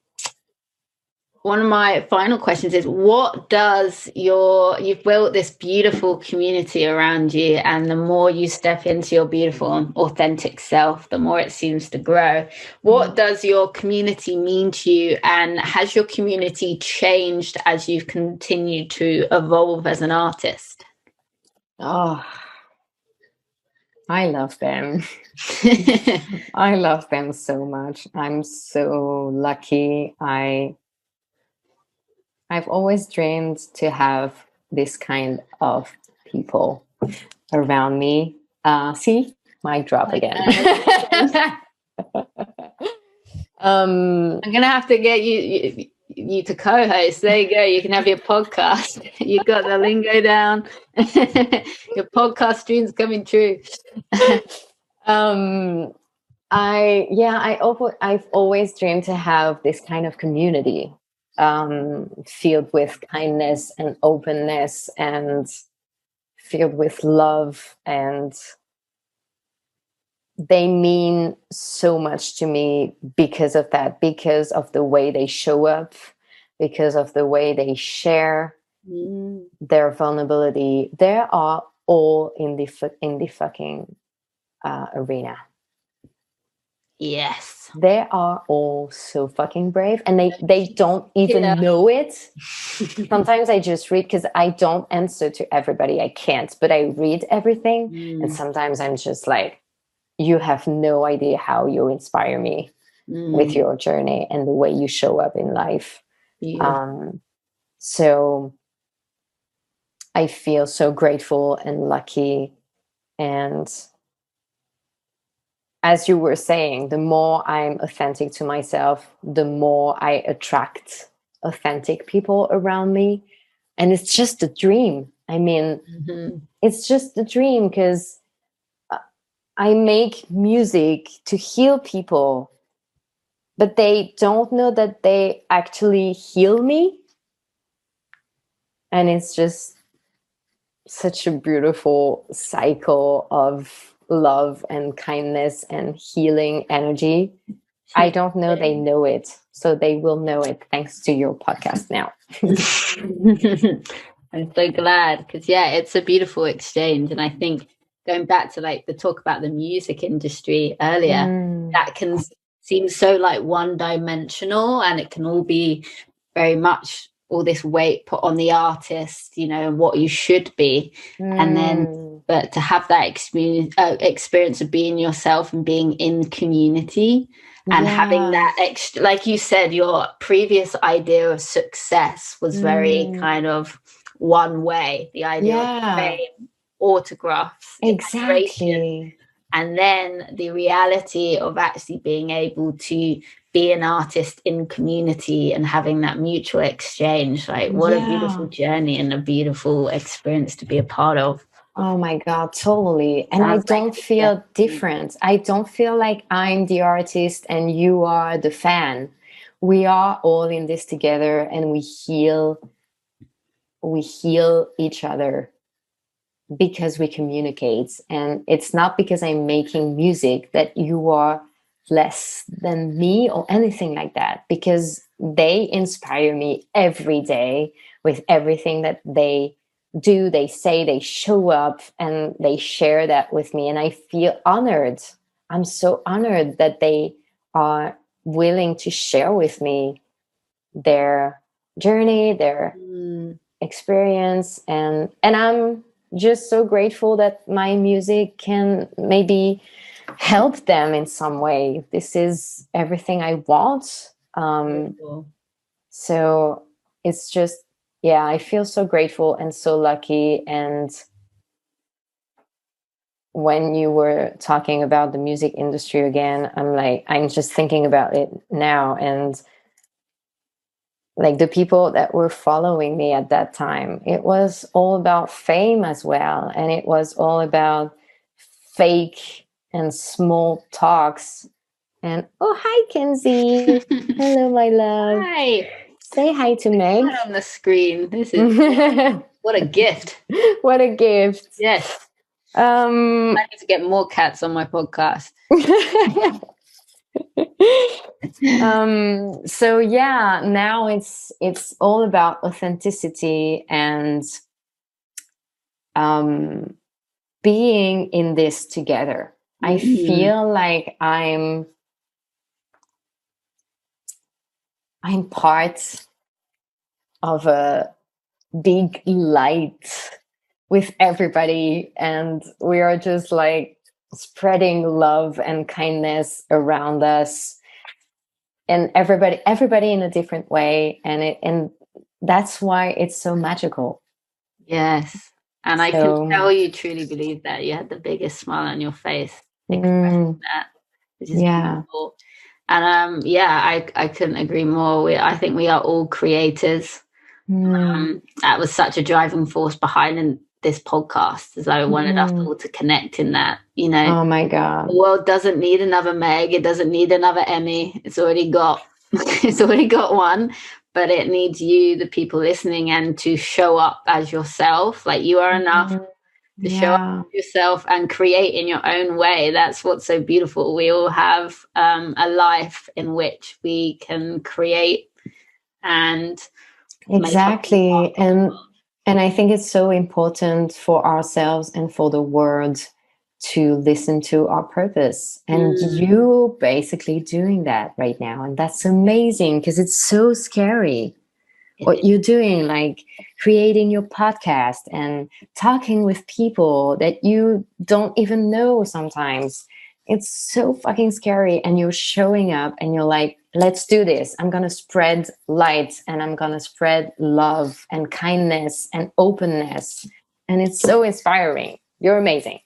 one of my final questions is, what does you've built this beautiful community around you, and the more you step into your beautiful and authentic self, the more it seems to grow. What does your community mean to you, and has your community changed as you've continued to evolve as an artist? Oh, I love them. I love them so much. I'm so lucky. I've always dreamed to have this kind of people around me. See, mic drop again. I'm gonna have to get you to co-host. There you go. You can have your podcast. You got the lingo down. Your podcast dreams coming true. I've always dreamed to have this kind of community, filled with kindness and openness and filled with love, and they mean so much to me because of that, because of the way they show up, because of the way they share their vulnerability. They are all in the fucking arena. Yes, they are all so fucking brave, and they don't even know it. Sometimes I just read, because I don't answer to everybody, I can't, but I read everything. And sometimes I'm just like, you have no idea how you inspire me with your journey and the way you show up in life. So I feel so grateful and lucky. And as you were saying, the more I'm authentic to myself, the more I attract authentic people around me. And it's just a dream. I mean, it's just a dream, because I make music to heal people, but they don't know that they actually heal me. And it's just such a beautiful cycle of love and kindness and healing energy. I don't know they know it, so they will know it thanks to your podcast now. I'm so glad, because it's a beautiful exchange. And I think, going back to like the talk about the music industry earlier, that can seem so like one-dimensional, and it can all be very much all this weight put on the artist, and what you should be. And then, but to have that experience of being yourself and being in community and having that extra, like you said, your previous idea of success was very kind of one way, the idea of fame, autographs, exactly, and then the reality of actually being able to be an artist in community and having that mutual exchange. Like, what a beautiful journey and a beautiful experience to be a part of. Oh my God, totally. And I don't feel different. I don't feel like I'm the artist and you are the fan. We are all in this together, and we heal each other. because we communicate. And it's not because I'm making music that you are less than me or anything like that, because they inspire me every day with everything that they do, they say, they show up, and they share that with me. And I feel honored. I'm so honored that they are willing to share with me their journey, their experience, and I'm just so grateful that my music can maybe help them in some way. This is everything I want. So it's just, yeah, I feel so grateful and so lucky. And when you were talking about the music industry again, I'm just thinking about it now. And like the people that were following me at that time, it was all about fame as well. And it was all about fake and small talks. And oh, hi, Kenzie. Hello, my love. Hi. Say hi to Meg. On the screen. This is what a gift. What a gift. Yes. I need to get more cats on my podcast. So yeah, now it's all about authenticity and being in this together. I feel like I'm part of a big light with everybody, and we are just like spreading love and kindness around us, and everybody in a different way, and that's why it's so magical. Yes. And I can tell you truly believe that. You had the biggest smile on your face expressing that, which is beautiful. And I couldn't agree more. I think we are all creators. That was such a driving force behind this podcast, as I wanted us all to connect in that, you know. Oh my God. The world doesn't need another Meg. It doesn't need another Emmy. It's already got one, but it needs you, the people listening, and to show up as yourself. Like, you are enough to show up yourself and create in your own way. That's what's so beautiful. We all have a life in which we can create and exactly. And I think it's so important for ourselves and for the world to listen to our purpose. And you basically doing that right now. And that's amazing, because it's so scary what you're doing, like creating your podcast and talking with people that you don't even know sometimes. It's so fucking scary. And you're showing up and you're like, let's do this. I'm going to spread light, and I'm going to spread love and kindness and openness. And it's so inspiring. You're amazing.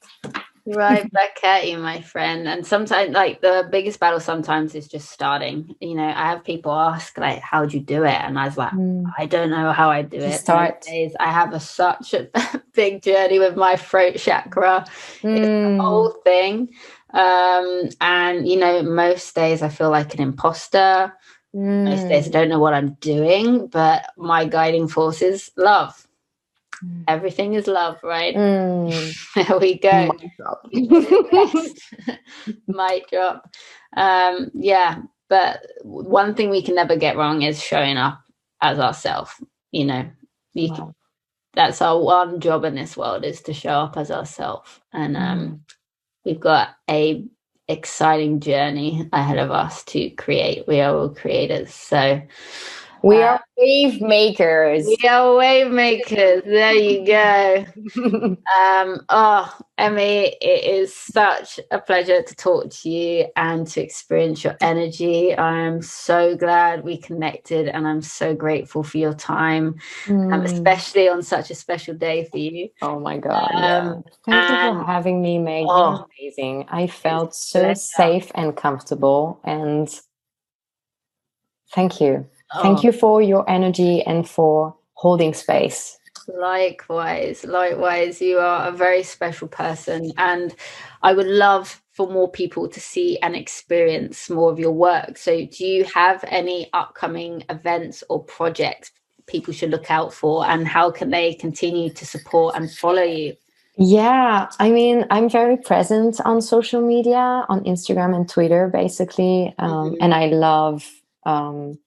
Right back at you, my friend. And sometimes, like, the biggest battle sometimes is just starting. You know, I have people ask, like, how'd you do it? And I was like, I don't know how I do it. Start. I have such a big journey with my throat chakra. It's the whole thing. And, you know, most days I feel like an imposter. Most days I don't know what I'm doing, but my guiding force is love. Everything is love, right? There we go. Mic drop. But one thing we can never get wrong is showing up as ourselves. You know, that's our one job in this world, is to show up as ourselves. And we've got a exciting journey ahead of us to create. We are all creators. So we are wave makers. We are wave makers. There you go. Emmy, it is such a pleasure to talk to you and to experience your energy. I am so glad we connected, and I'm so grateful for your time, especially on such a special day for you. Oh my God. Thank you for having me, Meg. You're amazing. I felt so safe and comfortable, and thank you. Thank you for your energy and for holding space. Likewise. You are a very special person, and I would love for more people to see and experience more of your work. So do you have any upcoming events or projects people should look out for, and how can they continue to support and follow you? Yeah, I mean, I'm very present on social media, on Instagram and Twitter, basically, and um,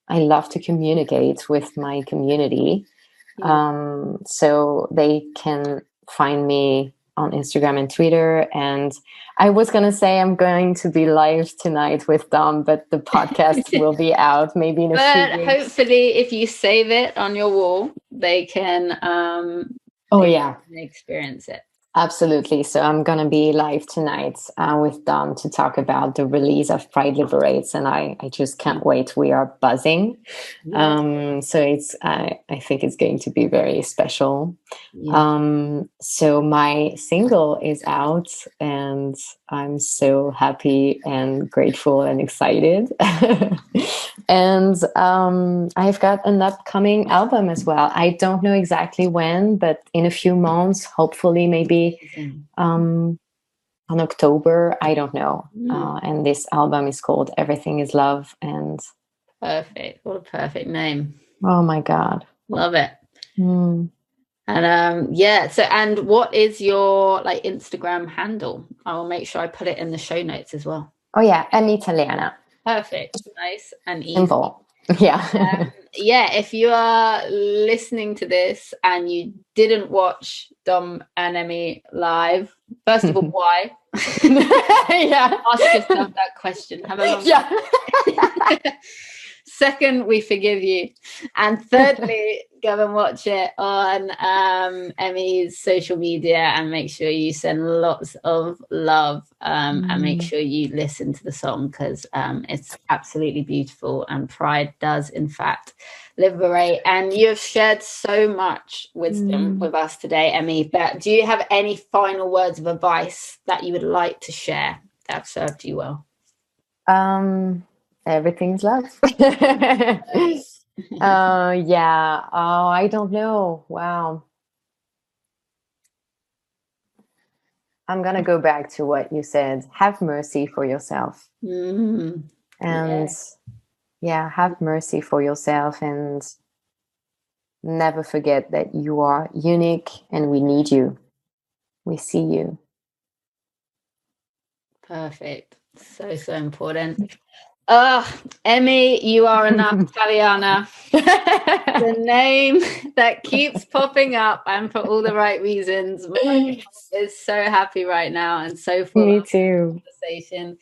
I love to communicate with my community. So they can find me on Instagram and Twitter. And I was going to say I'm going to be live tonight with Dom, but the podcast will be out maybe in a few weeks. Hopefully, if you save it on your wall, they can experience it. Absolutely. So I'm going to be live tonight with Dom to talk about the release of Pride Liberates, and I just can't wait. We are buzzing. So I think it's going to be very special. So my single is out, and I'm so happy and grateful and excited. And I've got an upcoming album as well. I don't know exactly when, but in a few months, hopefully, maybe on October. I don't know. And this album is called Everything Is Love. And perfect. What a perfect name. Oh my God. Love it. And so and what is your like Instagram handle? I will make sure I put it in the show notes as well. Oh yeah, Emy Taliana. Perfect. Nice and easy. Simple. Yeah. If you are listening to this and you didn't watch Dom and Emmy live, first of all, why? Ask yourself that question. Have a long Second, we forgive you. And thirdly, go and watch it on Emmy's social media and make sure you send lots of love and make sure you listen to the song because it's absolutely beautiful and Pride does, in fact, liberate. And you have shared so much wisdom with us today, Emmy. But do you have any final words of advice that you would like to share that have served you well? Everything's love. I don't know. Wow. I'm going to go back to what you said. Have mercy for yourself. And have mercy for yourself and never forget that you are unique and we need you. We see you. Perfect. So important. Emmy, you are enough, Taliana. The name that keeps popping up, and for all the right reasons. My is so happy right now, and so full. Me too. Conversation.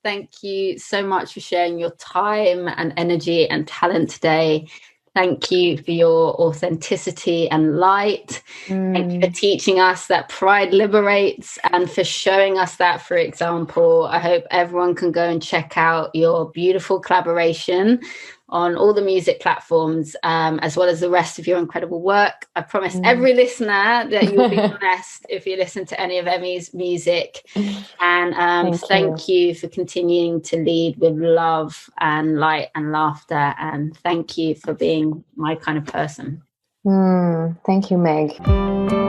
Thank you so much for sharing your time and energy and talent today. Thank you for your authenticity and light. Thank you for teaching us that Pride liberates and for showing us that, for example. I hope everyone can go and check out your beautiful collaboration on all the music platforms, as well as the rest of your incredible work. I promise every listener that you'll be blessed if you listen to any of Emmy's music. And thank you for continuing to lead with love and light and laughter. And thank you for being my kind of person. Thank you, Meg.